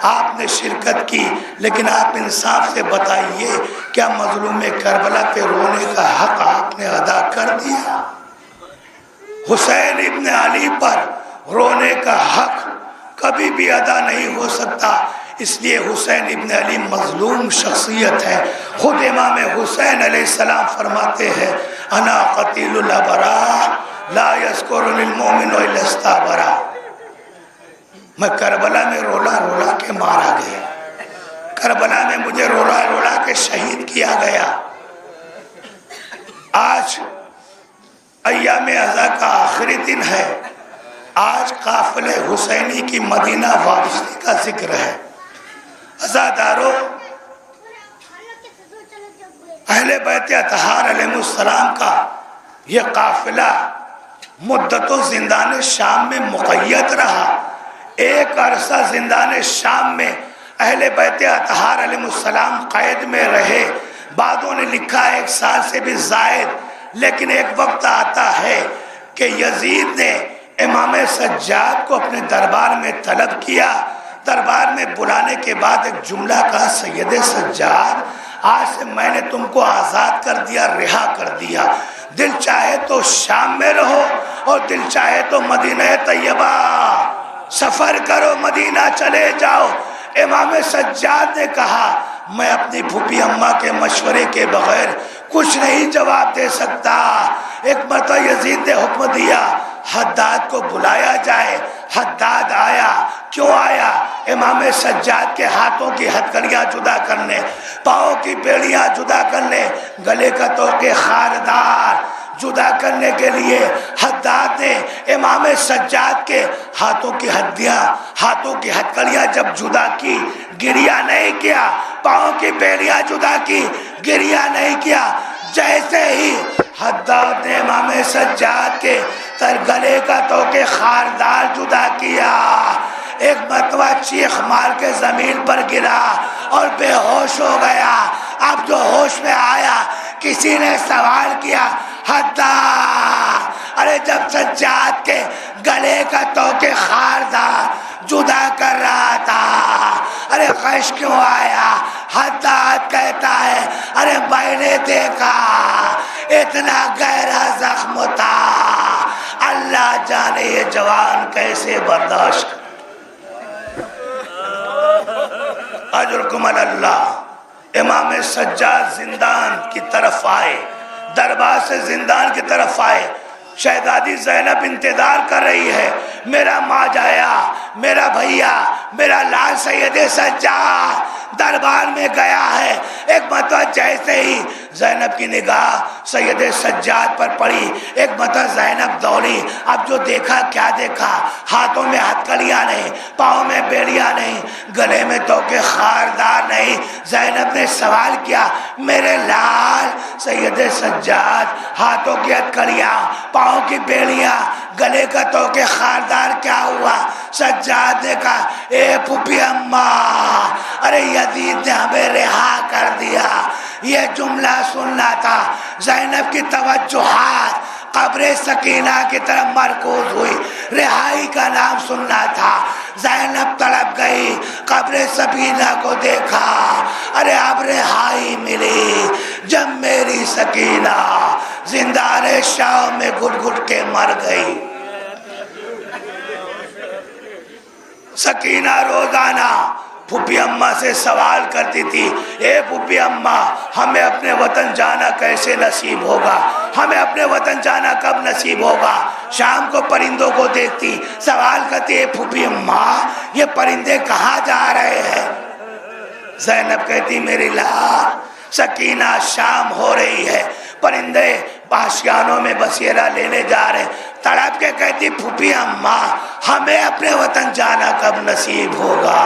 آپ نے شرکت کی، لیکن آپ انصاف سے بتائیے کیا مظلوم کربلا پہ رونے کا حق آپ نے ادا کر دیا؟ حسین ابن علی پر رونے کا حق کبھی بھی ادا نہیں ہو سکتا، اس لیے حسین ابن علی مظلوم شخصیت ہے۔ خود امام حسین علیہ السلام فرماتے ہیں، انا قتیل الابرار لا یذکرنی المؤمن الا استبرا، میں کربلا میں رولا کے مارا گیا، کربلا میں مجھے رولا کے شہید کیا گیا۔ آج ایام عزا کا آخری دن ہے، آج قافلہ حسینی کی مدینہ واپسی کا ذکر ہے۔ عزادارو، اہل بیت اطہار علیہ السلام کا یہ قافلہ مدتوں زندان شام میں مقید رہا۔ ایک عرصہ زندان شام میں اہل بیت اطہار علیہ السلام قید میں رہے، بعضوں نے لکھا 1 سال سے بھی زائد، لیکن ایک وقت آتا ہے کہ یزید نے امام سجاد کو اپنے دربار میں طلب کیا، دربار میں بلانے کے بعد ایک جملہ کہا، سید سجاد آج سے میں نے تم کو آزاد کر دیا، رہا کر دیا، دل چاہے تو شام میں رہو اور دل چاہے تو مدینہ طیبہ سفر کرو، مدینہ چلے جاؤ۔ امام سجاد نے کہا میں اپنی پھوپھی اماں کے مشورے کے بغیر کچھ نہیں جواب دے سکتا۔ ایک مرتبہ یزید نے حکم دیا حداد کو بلایا جائے۔ حداد آیا۔ کیوں آیا؟ امام سجاد کے ہاتھوں کی ہتھکڑیاں جدا کرنے، پاؤں کی بیڑیاں جدا کرنے، گلے کا توقے خاردار جدا کرنے کے لیے حداد نے امام سجاد کے ہاتھوں کی ہڈیاں، ہاتھوں کی ہتھکڑیاں جب جدا کی، گریا نہیں کیا۔ پاؤں کی بیڑیاں جدا کی، گریا نہیں کیا۔ جیسے ہی حداد نے امام سجاد کے گلے کا توقے خاردار جدا کیا، ایک مرتبہ چیخ مار کے زمین پر گرا اور بے ہوش ہو گیا۔ اب جو ہوش میں آیا، کسی نے سوال کیا حداد، ارے جب سجاد کے گلے کا توقے خاردار جدا کر رہا تھا، ارے غش کیوں آیا؟ حداد کہتا ہے ارے میں نے دیکھا اتنا گہرا زخم تھا، اللہ جانے یہ جوان کیسے برداشت کر۔ اجرکم اللہ۔ امام سجاد زندان کی طرف آئے، دربار سے زندان کی طرف آئے۔ شہزادی زینب انتظار کر رہی ہے، میرا ماجایا، میرا بھیا، میرا لال سید سجاد دربار میں گیا ہے۔ ایک مرتبہ جیسے ہی زینب کی نگاہ سید سجاد پر پڑی، ایک مرتبہ زینب دوڑی۔ اب جو دیکھا کیا دیکھا؟ ہاتھوں میں ہتھکڑیاں نہیں، پاؤں میں بیڑیاں نہیں، گلے میں توقے خاردار نہیں۔ زینب نے سوال کیا میرے لال سید سجاد، ہاتھوں کی ہتھکڑیاں، پاؤں کی بیڑیاں، گلے کا توقے خاردار کیا ہوا؟ سجاد نے کہا اے پھوپھی اماں، ارے یزید نے ہمیں رہا کر دیا۔ یہ جملہ سننا تھا۔ زینب کی توجہات قبر سکینہ کی طرف مرکوز ہوئی، رہائی کا نام سننا تھا۔ زینب تڑپ گئی، قبر سکینہ کو دیکھا، ارے اب رہائی ملی جب میری سکینہ زندان شام میں گھٹ گھٹ کے مر گئی۔ سکینہ روزانہ پھوپھی اماں سے سوال کرتی تھی، اے پھوپھی اماں ہمیں اپنے وطن جانا کیسے نصیب ہوگا؟ ہمیں اپنے وطن جانا کب نصیب ہوگا؟ شام کو پرندوں کو دیکھتی، سوال کرتی اے پھوپھی اماں یہ پرندے کہاں جا رہے ہیں؟ زینب کہتی میری لال سکینہ شام ہو رہی ہے، پرندے آشیانوں میں بسیرا لینے جا رہے۔ تڑپ کے کہتی پھوپھی اماں ہمیں اپنے وطن جانا کب نصیب ہوگا؟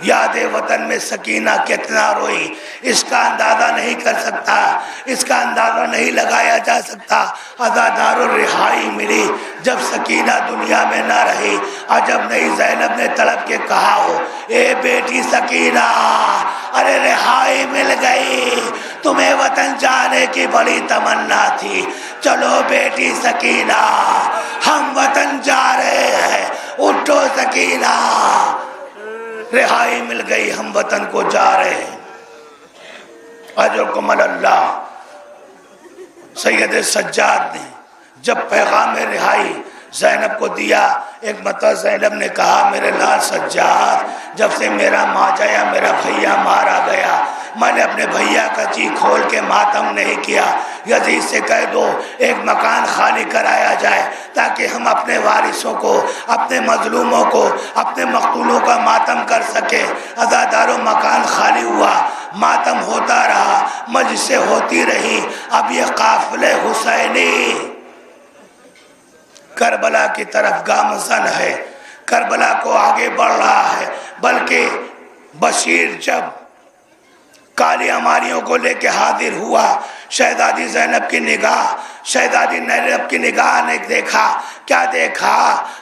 یاد وطن میں سکینہ کتنا روئی، اس کا اندازہ نہیں کر سکتا، اس کا اندازہ نہیں لگایا جا سکتا۔ عزادار الرہائی ملی جب سکینہ دنیا میں نہ رہی۔ عجب نہیں زینب نے تڑپ کے کہا ہو اے بیٹی سکینہ، ارے رہائی مل گئی، تمہیں وطن جانے کی بڑی تمنا تھی، چلو بیٹی سکینہ ہم وطن جا رہے ہیں، اٹھو سکینہ، رہائی مل گئی، ہم وطن کو جا رہے ہیں۔ اجرکم اللہ۔ سید سجاد نے جب پیغام رہائی زینب کو دیا، ایک مرتبہ زینب نے کہا میرے لال سجاد جب سے میرا ماجا یا میرا بھیا مارا گیا، میں نے اپنے بھیا کا جی کھول کے ماتم نہیں کیا۔ یزید سے کہہ دو ایک مکان خالی کرایا جائے تاکہ ہم اپنے وارثوں کو، اپنے مظلوموں کو، اپنے مقتولوں کا ماتم کر سکے۔ عزاداروں مکان خالی ہوا، ماتم ہوتا رہا، مجلسیں ہوتی رہی۔ اب یہ قافلہ حسینی کربلا کی طرف گامزن ہے، کربلا کو آگے بڑھ رہا ہے، بلکہ بشیر جب کالی اماریوں کو لے کے حاضر ہوا، شہزادی زینب کی نگاہ، شہزادی زینب کی نگاہ نے دیکھا، کیا دیکھا؟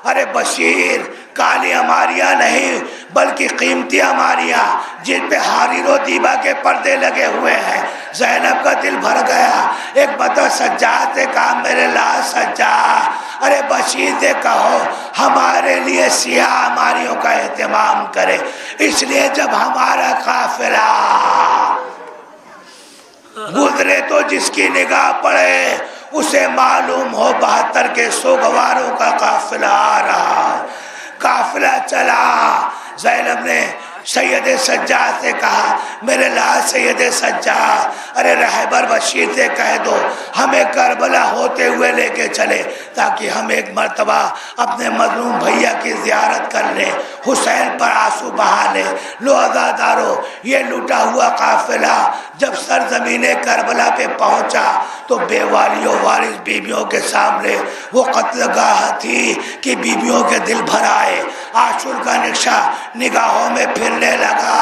ارے بشیر کالی اماریاں نہیں بلکہ قیمتی اماریاں جن پہ حریر و دیبا کے پردے لگے ہوئے ہیں۔ زینب کا دل بھر گیا۔ ایک مرتبہ سجاد سے کہا میرے لال سجاد، ارے بشیر سے کہو ہمارے لیے سیاہ اماریوں کا اہتمام کرے، اس لیے جب ہمارا قافلہ گزرے تو جس کی نگاہ پڑے اسے معلوم ہو 72 کے سوگواروں کا قافلہ آ رہا ہے۔ قافلہ چلا، زینب نے سید سجاد سے کہا میرے لال سید سجاد، ارے رہبر بشیر سے کہہ دو ہمیں کربلا ہوتے ہوئے لے کے چلے تاکہ ہم ایک مرتبہ اپنے مظلوم بھیا کی زیارت کر لیں، حسین پر آنسو بہا لیں۔ لو عزادارو، یہ لوٹا ہوا قافلہ جب سرزمین کربلا پہ پہنچا تو بے والیوں وارث بیویوں کے سامنے وہ قتل گاہ تھی کہ بیویوں کے دل بھر آئے۔ عاشور کا نقشہ نگاہوں میں پھرنے لگا۔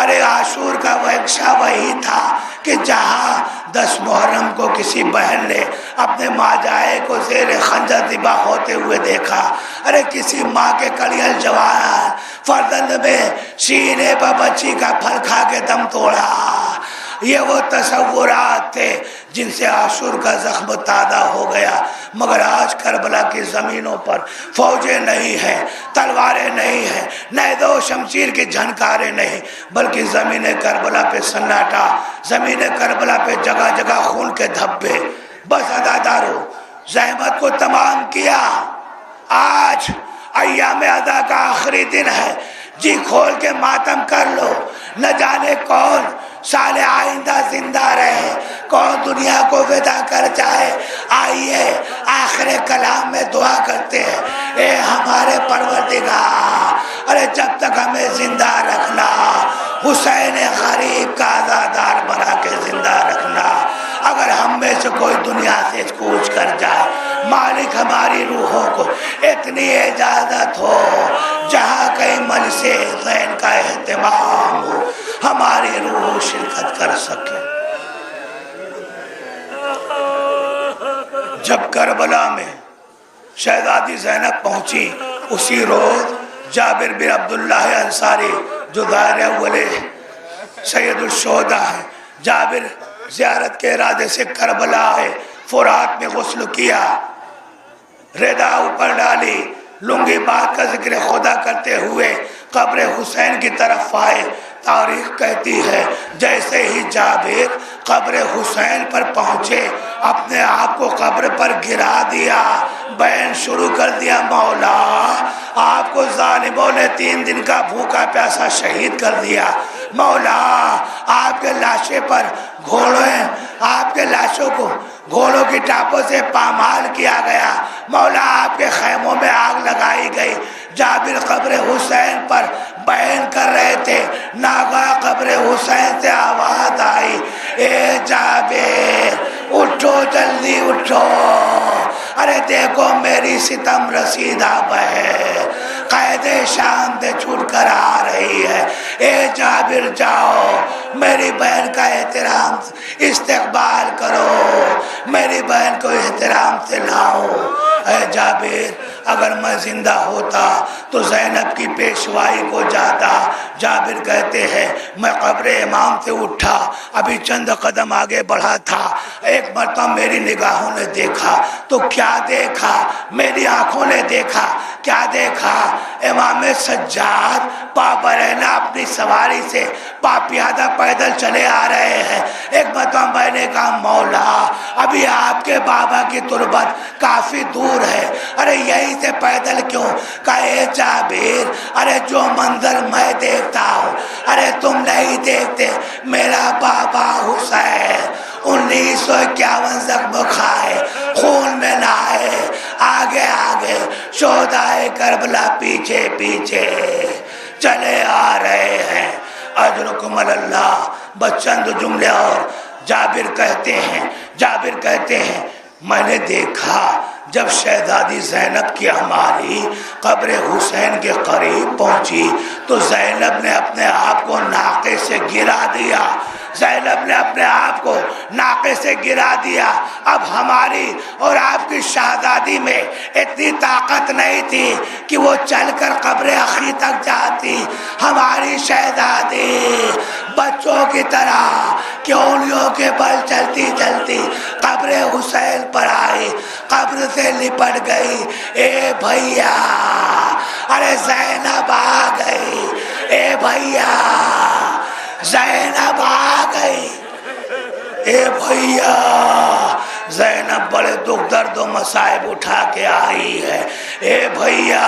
ارے عاشور کا وہ نقشہ وہی تھا کہ جہاں 10 محرم کو کسی بہن نے اپنے ماجائے کو زیر خنجر ذبح ہوتے ہوئے دیکھا، ارے کسی ماں کے کڑیل جوان فرزند میں سینے پر بچی کا پھل کھا کے دم توڑا۔ یہ وہ تصورات تھے جن سے عاشور کا زخم تازہ ہو گیا۔ مگر آج کربلا کی زمینوں پر فوجیں نہیں ہیں، تلواریں نہیں ہیں، نیزے و شمشیر کی جھنکاریں نہیں، بلکہ زمین کربلا پہ سناٹا، زمین کربلا پہ جگہ جگہ خون کے دھبے۔ بس عزادارو، زحمت کو تمام کیا۔ آج ایام عزا کا آخری دن ہے، جی کھول کے ماتم کر لو۔ نہ جانے کون سال آئندہ زندہ رہے، کون دنیا کو ودا کر جائے۔ آئیے آخر کلام میں دعا کرتے ہیں، اے ہمارے پروردگار، ارے جب تک ہمیں زندہ رکھنا، حسین غریب کا عزادار بنا کے زندہ رکھنا۔ اگر ہم میں سے کوئی دنیا سے کوچ کر جائے، مالک ہماری روحوں کو اتنی اجازت ہو جہاں کہیں مجلس حسین کا اہتمام ہو، ہماری روح شرکت کر سکے۔ جب کربلا میں شہزادی زینب پہنچی، اسی روز جابر بن عبداللہ انصاری جو ظاہر اول سید الشہداء ہے، جابر زیارت کے ارادے سے کربلا آئے، فرات میں غسل کیا، ردا اوپر ڈالی، لنگی بات کا ذکر خدا کرتے ہوئے قبر حسین کی طرف آئے۔ تاریخ کہتی ہے جیسے ہی جابر قبر حسین پر پہنچے، اپنے آپ کو قبر پر گرا دیا، بیان شروع کر دیا، مولا آپ کو ظالموں نے 3 دن کا بھوکا پیاسا شہید کر دیا، مولا آپ کے لاشے پر آپ کے لاشوں کو گھوڑوں کی ٹاپوں سے پامال کیا گیا، مولا آپ کے خیموں میں آگ لگائی گئی۔ جابر قبر حسین پر بیان کر رہے تھے، ناگاہ قبر حسین سے آواز آئی، اے جابر اٹھو، جلدی اٹھو، ارے دیکھو میری ستم رسیدہ بہن قید شام سے چھوٹ کر آ رہی ہے۔ اے جابر جاؤ، میری بہن کا احترام استقبال کرو، میری بہن کو احترام سے لاؤ۔ اے جابر، اگر میں زندہ ہوتا تو زینب کی پیشوائی کو جاتا۔ جابر کہتے ہیں میں قبر امام سے اٹھا، ابھی چند قدم آگے بڑھا تھا، ایک مرتبہ میری نگاہوں نے دیکھا تو کیا دیکھا، میری آنکھوں نے دیکھا، کیا دیکھا، امام سجاد پا برہنہ اپنی سواری سے پا پیادہ پیدل چلے آ رہے ہیں۔ ایک مرتبہ میں نے کہا مولا ابھی آپ کے بابا کی تربت کافی دور ہے، ارے یہی سے پیدل کیوں؟ کہا اے جابر، ارے جو منظر میں دیکھتا ہوں ارے تم نہیں دیکھتے، میرا بابا حسین 1951 زخم کھائے، خون میں نہائے، آگے آگے شہدائے کربلا پیچھے پیچھے چلے آ رہے ہیں۔ اجرکم اللہ۔ بس چند جملے اور جابر کہتے ہیں میں نے دیکھا جب شہزادی زینب کی ہماری قبر حسین کے قریب پہنچی تو زینب نے اپنے آپ کو ناقے سے گرا دیا، زینب نے اپنے آپ کو ناقے سے گرا دیا۔ اب ہماری اور آپ کی شہزادی میں اتنی طاقت نہیں تھی کہ وہ چل کر قبر اخی تک جاتی۔ ہماری شہزادی بچوں کی طرح کیولیوں کے بل چلتی چلتی قبر حسین پر آئی، قبر سے لپٹ گئی۔ اے بھیا، ارے زینب آ گئی، اے بھیا زینب آ گئی، اے بھیا زینب بڑے دکھ درد و مصائب اٹھا کے آئی ہے. اے بھیا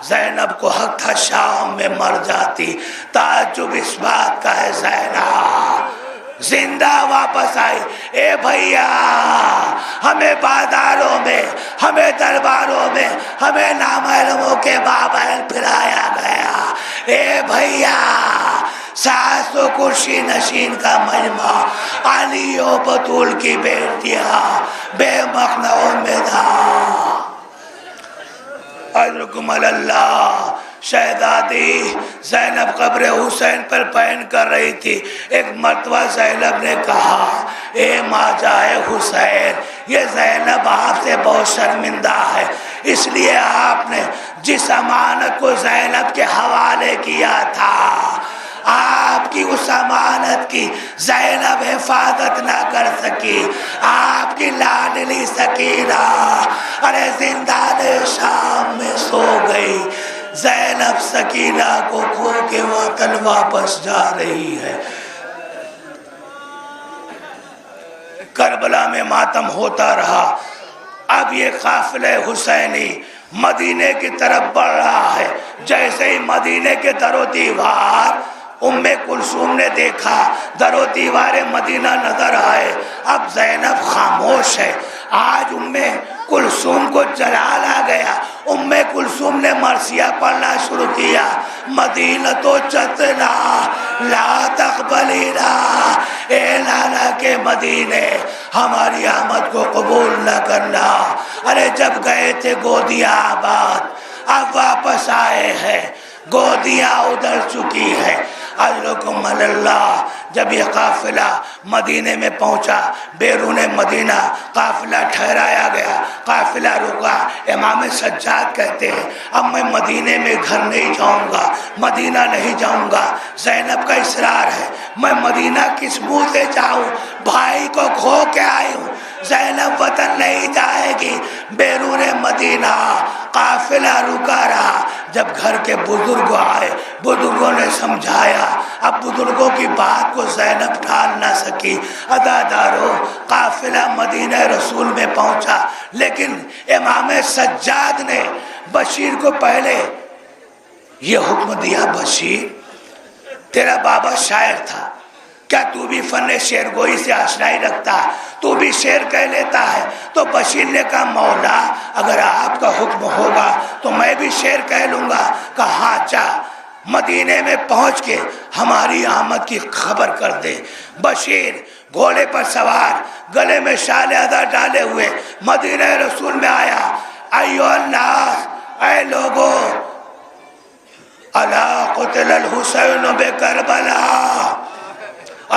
زینب کو حق تھا شام میں مر جاتی. تعجب اس بات کا ہے زینب زندہ واپس آئی. اے بھیا ہمیں بازاروں میں، ہمیں درباروں میں، ہمیں نامعلوموں کے مابین پھرایا گیا. اے بھیا ساس و کرسی نشین کا مجمع، علی و بطول کی بیٹیاں بے مخنعوں میں تھا. اجرکم اللہ. شہزادی زینب قبر حسین پر پین کر رہی تھی. ایک مرتبہ زینب نے کہا اے ماں جائے حسین، یہ زینب آپ سے بہت شرمندہ ہے، اس لیے آپ نے جس امانت کو زینب کے حوالے کیا تھا آپ کی اس امانت کی زینب حفاظت نہ کر سکی. آپ کی لاڈلی سکینہ ارے زندان شام میں سو گئی. زینب سکینہ کو کھو کے وطن واپس جا رہی ہے. کربلا میں ماتم ہوتا رہا. اب یہ قافلہ حسینی مدینے کی طرف بڑھ رہا ہے. جیسے ہی مدینے کے در و دیوار ام کلثوم نے دیکھا، در و دیوار مدینہ نظر آئے. اب زینب خاموش ہے. آج ام کلثوم کو جلال آ گیا. ام کلثوم نے مرثیہ پڑھنا شروع کیا. مدینہ تو چتنا لا تقبلینا، اے لالا کے مدینے ہماری آمد کو قبول نہ کرنا. ارے جب گئے تھے گودیاں آباد، اب واپس آئے ہیں، گودیاں ادھر چکی ہے. اجرکم اللہ. جب یہ قافلہ مدینے میں پہنچا، بیرون مدینہ قافلہ ٹھہرایا گیا، قافلہ رکا. امام سجاد کہتے ہیں اب میں مدینے میں گھر نہیں جاؤں گا، مدینہ نہیں جاؤں گا. زینب کا اصرار ہے میں مدینہ کس منہ سے جاؤں، بھائی کو کھو کے آئی ہوں. زینب وطن نہیں جائے گی. بیرون مدینہ قافلہ رکا رہا. جب گھر کے بزرگ آئے، بزرگوں نے سمجھایا. اب بزرگوں کی بات کو زینب ٹال نہ سکی. عزادارو قافلہ مدینہ رسول میں پہنچا، لیکن امام سجاد نے بشیر کو پہلے یہ حکم دیا، بشیر تیرا بابا شاعر تھا، کیا تو بھی فن شعر گوئی سے آشنائی رکھتا ہے، تو بھی شعر کہہ لیتا ہے؟ تو بشیر نے کہا مولا اگر آپ کا حکم ہوگا تو میں بھی شعر کہہ لوں گا. کہا ہاں جا، مدینے میں پہنچ کے ہماری آمد کی خبر کر دے. بشیر گھوڑے پر سوار، گلے میں شال ادا ڈالے ہوئے مدینہ رسول میں آیا. ایو الناس، اے لوگو، الا قتل الحسین بکربلا،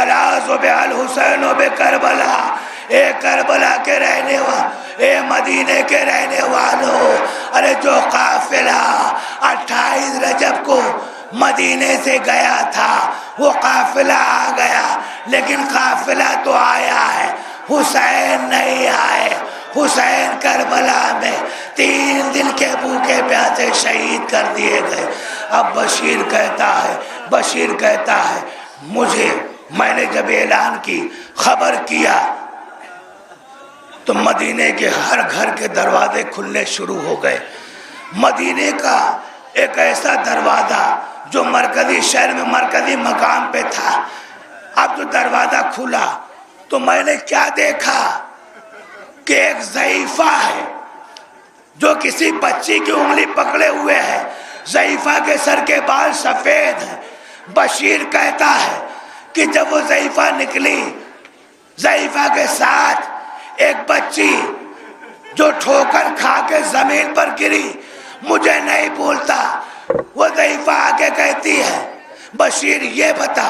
الا ذبح الحسین بکربلا. اے کربلا کے رہنے والے، اے مدینے کے رہنے والوں، ارے جو قافلہ 28 رجب کو مدینے سے گیا تھا وہ قافلہ آ گیا، لیکن قافلہ تو آیا ہے، حسین نہیں آئے. حسین کربلا میں 3 دن کے بھوکے پیاسے شہید کر دیے گئے. اب بشیر کہتا ہے میں نے جب اعلان کی، خبر کیا تو مدینے کے ہر گھر کے دروازے کھلنے شروع ہو گئے. مدینے کا ایک ایسا دروازہ جو مرکزی شہر میں مرکزی مقام پہ تھا، اب جو دروازہ کھلا تو میں نے کیا دیکھا کہ ایک ضعیفہ ہے جو کسی بچی کی انگلی پکڑے ہوئے ہے. ضعیفہ کے سر کے بال سفید ہیں. بشیر کہتا ہے کہ جب وہ ضعیفہ نکلی، ضعیفہ کے ساتھ ایک بچی جو ٹھوکر کھا کے زمین پر گری، مجھے نہیں بھولتا. وہ ضعیفہ آگے کہتی ہے بشیر یہ بتا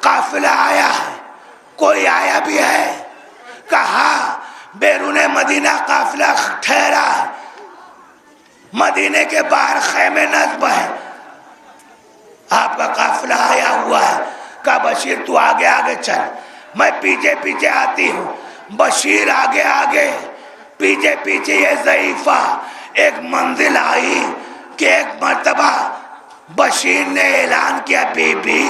قافلہ آیا ہے، کوئی آیا بھی ہے؟ کہا بیرون مدینہ قافلہ ٹھہرا ہے، مدینے کے باہر خیمے نصب ہے، آپ کا قافلہ آیا ہوا ہے. کہا بشیر تو آگے آگے چل، میں پیچھے پیچھے آتی ہوں. بشیر آگے آگے، پیچھے پیچھے. یہ ضعیفہ ایک منزل آئی کہ ایک مرتبہ بشیر نے اعلان کیا بی بی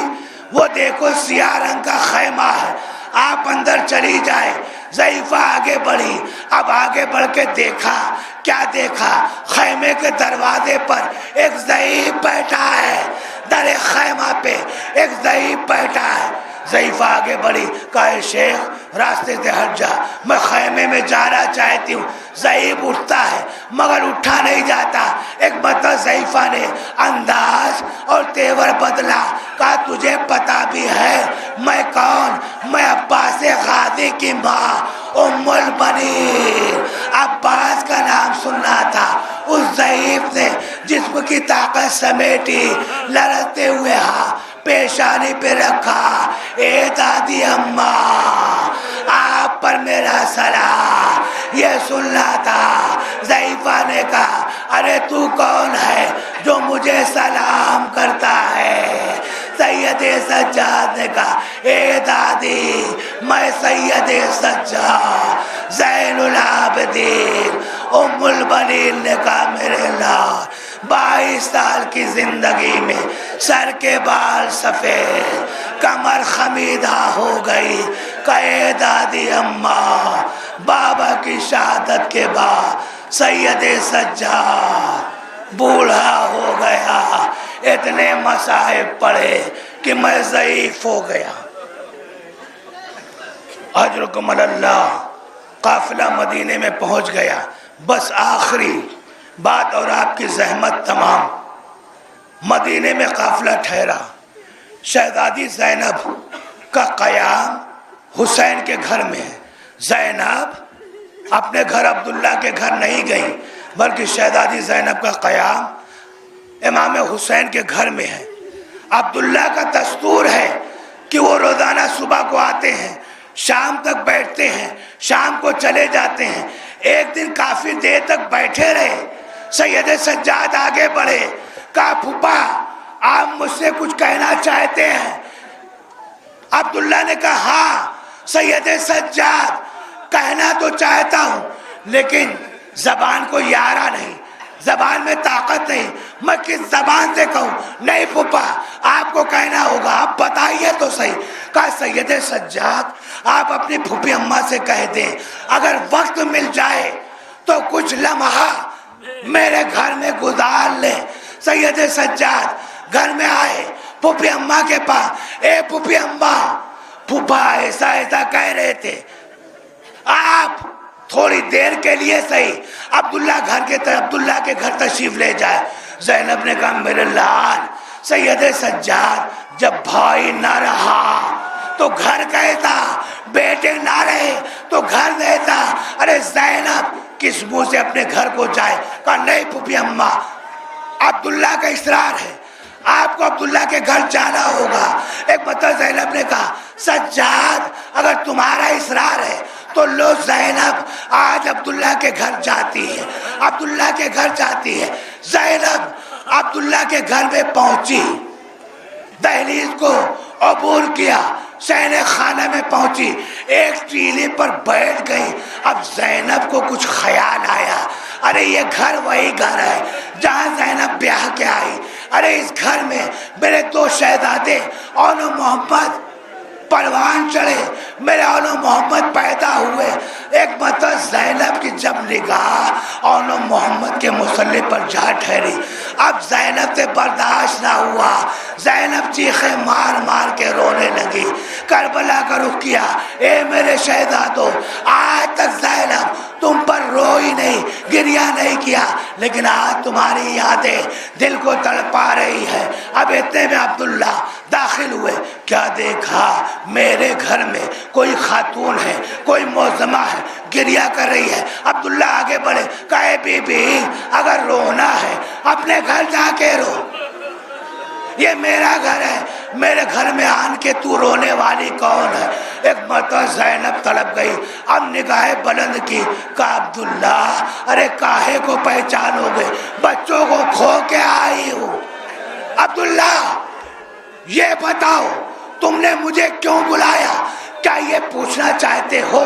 وہ دیکھو سیاہ رنگ کا خیمہ ہے، آپ اندر چلی جائے. ضعیفہ آگے بڑھی. اب آگے بڑھ کے دیکھا, کیا دیکھا؟ خیمے کے دروازے پر ایک ضعیف بیٹھا ہے, در خیمہ پہ ایک ضعیف بیٹھا ہے. ضعیفہ آگے بڑھی, کہا اے شیخ راستے سے ہٹ جا, میں خیمے میں جانا چاہتی ہوں. ضعیف اٹھتا ہے مگر اٹھا نہیں جاتا. ایک مرتبہ ضعیفہ نے انداز اور تیور بدلا, کہا تجھے پتا بھی ہے میں کون؟ میں عباس غازی کی ماں ام البنین. عباس کا نام سننا تھا. اس ضعیف نے جسم کی طاقت سمیٹی, لرزتے ہوئے پیشانی پہ رکھا, اے دادی اماں آپ پر میرا سلام. یہ سننا تھا. ضعیفہ نے کہا ارے تو کون ہے جو مجھے سلام کرتا ہے؟ سید سجاد نے کہا اے دادی میں سید سجاد زین العابدین. ام البنین نے کہا میرے لال 22 سال کی زندگی میں سر کے بال سفید, کمر خمیدہ ہو گئی. کہے دادی اماں بابا کی شہادت کے بعد سید سجاد بوڑھا ہو گیا, اتنے مصائب پڑے کہ میں ضعیف ہو گیا. اجرکم اللہ. قافلہ مدینے میں پہنچ گیا. بس آخری بات اور آپ کی زحمت تمام. مدینے میں قافلہ ٹھہرا. شہزادی زینب کا قیام حسین کے گھر میں ہے. زینب اپنے گھر عبداللہ کے گھر نہیں گئی بلکہ شہزادی زینب کا قیام امام حسین کے گھر میں ہے. عبداللہ کا دستور ہے کہ وہ روزانہ صبح کو آتے ہیں, شام تک بیٹھتے ہیں, شام کو چلے جاتے ہیں. ایک دن کافی دیر تک بیٹھے رہے. سید سجاد آگے بڑھے, کہا پھوپا آپ مجھ سے کچھ کہنا چاہتے ہیں؟ عبداللہ نے کہا ہاں سید سجاد کہنا تو چاہتا ہوں لیکن زبان کو یارا نہیں, زبان میں طاقت نہیں, میں کس زبان سے کہوں؟ نہیں پھوپا آپ کو کہنا ہوگا, آپ بتائیے تو صحیح. کہا سید سجاد آپ اپنی پھوپھی اماں سے کہہ دیں اگر وقت مل جائے تو کچھ لمحہ میرے گھر میں گزار لیں. سید سجاد گھر میں آئے, پھوپھی اماں کے پاس. اے پھوپھی اماں, پھوپھا ایسا ایسا کہہ رہے تھے, آپ تھوڑی دیر کے لیے صحیح عبداللہ کے گھر تشریف لے جائے. زینب نے کہا میرے لال سید سجاد جب بھائی نہ رہا تو گھر کہتا, بیٹے نہ رہے تو گھر دیتا. ارے زینب کس منہ سے اپنے گھر کو جائے؟ کہا نہیں پھوپھی اماں عبداللہ کا اصرار ہے, آپ کو عبداللہ کے گھر جانا ہوگا. ایک مطلب زینب نے کہا سجاد اگر تمہارا اصرار ہے تو لو زینب آج عبداللہ کے گھر جاتی ہے, عبداللہ کے گھر جاتی ہے. زینب عبداللہ کے گھر میں پہنچی, دہلیز کو عبور کیا, صحن خانہ میں پہنچی, ایک ٹیلے پر بیٹھ گئی. اب زینب کو کچھ خیال آیا, ارے یہ گھر وہی گھر ہے جہاں زینب بیاہ کے آئی. ارے اس گھر میں میرے 2 شہزادے اون و محمد پروان چڑھے, میرے اون و محمد پیدا ہوئے. ایک مطلب زینب کی جب نگاہ اون و محمد کے مصلی پر جا ٹھہری, اب زینب سے برداشت نہ ہوا. زینب چیخیں مار مار کے رونے لگی, کربلا کا رخ کیا. اے میرے شہزادوں, آج تک زینب تم پر روئی نہیں, گریہ نہیں کیا, لیکن آج تمہاری یادیں دل کو تڑپا رہی ہے. اب اتنے میں عبداللہ داخل ہوئے. کیا دیکھا میرے گھر میں کوئی خاتون ہے, کوئی معظمہ ہے, گریہ کر رہی ہے. عبداللہ آگے بڑھے, کہے بی بی اگر رونا ہے اپنے گھر جا کے رو, یہ میرا گھر ہے, میرے گھر میں آن کے تو رونے والی کون ہے؟ ایک مرتبہ زینب تڑپ گئی. اب نگاہ بلند کی, کہا عبداللہ ارے کاہے کو پہچانو گے, بچوں کو کھو کے آئی ہوں. عبداللہ یہ بتاؤ تم نے مجھے کیوں بلایا؟ کیا یہ پوچھنا چاہتے ہو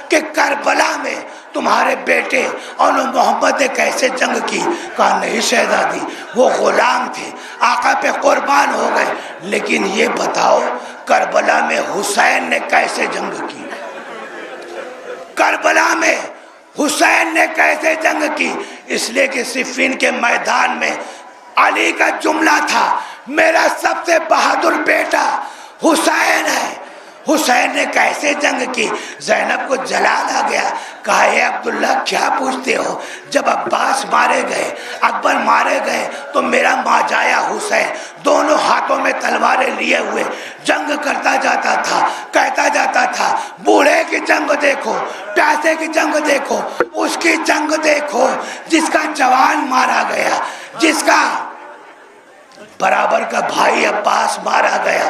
کہ کربلا میں تمہارے بیٹے اون و محمد نے کیسے جنگ کی؟ کہا نہیں شہزادی, وہ غلام تھے, آقا پہ قربان ہو گئے. لیکن یہ بتاؤ کربلا میں حسین نے کیسے جنگ کی؟ کربلا میں حسین نے کیسے جنگ کی؟ اس لیے کہ صفین کے میدان میں علی کا جملہ تھا، میرا سب سے بہادر بیٹا حسین ہے۔ حسین نے کیسے جنگ کی؟ زینب کو جلال آ گیا، کہا اے عبداللہ کیا پوچھتے ہو؟ جب عباس مارے گئے، اکبر مارے گئے تو میرا ماجایا حسین دونوں ہاتھوں میں تلواریں لیے ہوئے جنگ کرتا جاتا تھا، کہتا جاتا تھا بوڑھے کی جنگ دیکھو، پیاسے کی جنگ دیکھو، اس کی جنگ دیکھو جس کا جوان مارا گیا، جس کا برابر کا بھائی عباس مارا گیا،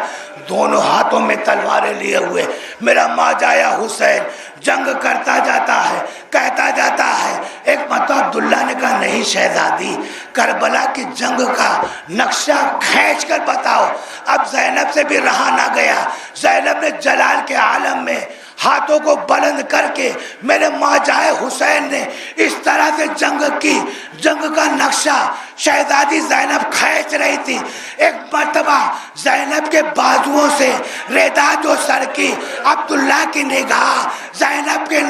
دونوں ہاتھوں میں تلواریں لیے ہوئے میرا ماجایا حسین جنگ کرتا جاتا ہے، کہتا جاتا ہے۔ ایک مرتبہ عبداللہ نے کہا نہیں شہزادی، کربلا کی جنگ کا نقشہ کھینچ کر بتاؤ۔ اب زینب سے بھی رہا نہ گیا، زینب نے جلال کے عالم میں ہاتھوں کو بلند کر کے میرے ماجائے حسین نے اس طرح سے جنگ کی، جنگ کا نقشہ شہزادی زینب کھینچ رہی تھی۔ ایک مرتبہ زینب کے بازوؤں سے ریدا جو سرکی، عبداللہ کی نگاہ زینب کے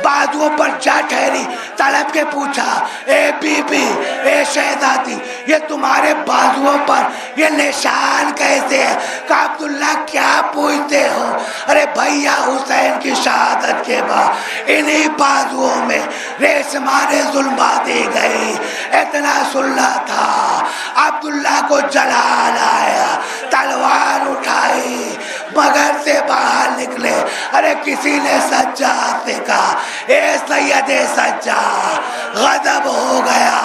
بازوؤں پر جا ٹھہری، طلب کے پوچھا اے بی بی، اے شہزادی، یہ تمہارے بازوؤں پر یہ نشان کیسے ہے؟ کہ عبداللہ کیا پوچھتے ہو؟ ارے بھیا حسین کی شہادت کے بعد انہی بازوؤں میں ریشمان ظلمہ دی گئی۔ اتنا سننا تھا، عبداللہ کو جلال آیا، تلوار اٹھائی، مگر سے باہر نکلے۔ ارے کسی نے سجاد سے کہا اے سید سجاد غضب ہو گیا،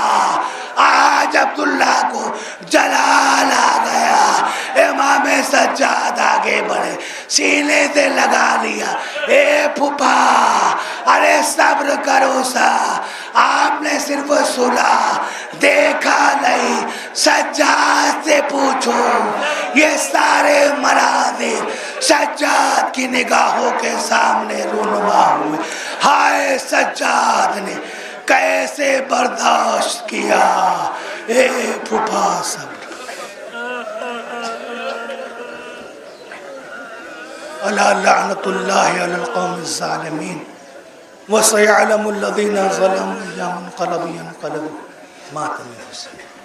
آج عبداللہ کو جلال آ گیا۔ امام سجاد آگے بڑھے، سینے سے لگا لیا، اے پھپھا ارے صبر کرو سا، آپ نے صرف سنا دیکھا نہیں، سجاد سے پوچھو۔ یہ سارے مناظر سجاد کی نگاہوں کے سامنے رونما ہوئے۔ ہائے سجاد نے کیسے برداشت کیا، اے پھپھا صبر۔ الا لعنت اللہ علی القوم الظالمین وسيعلم الذين ظلموا أيام منقلب ينقلبون مات من حسین۔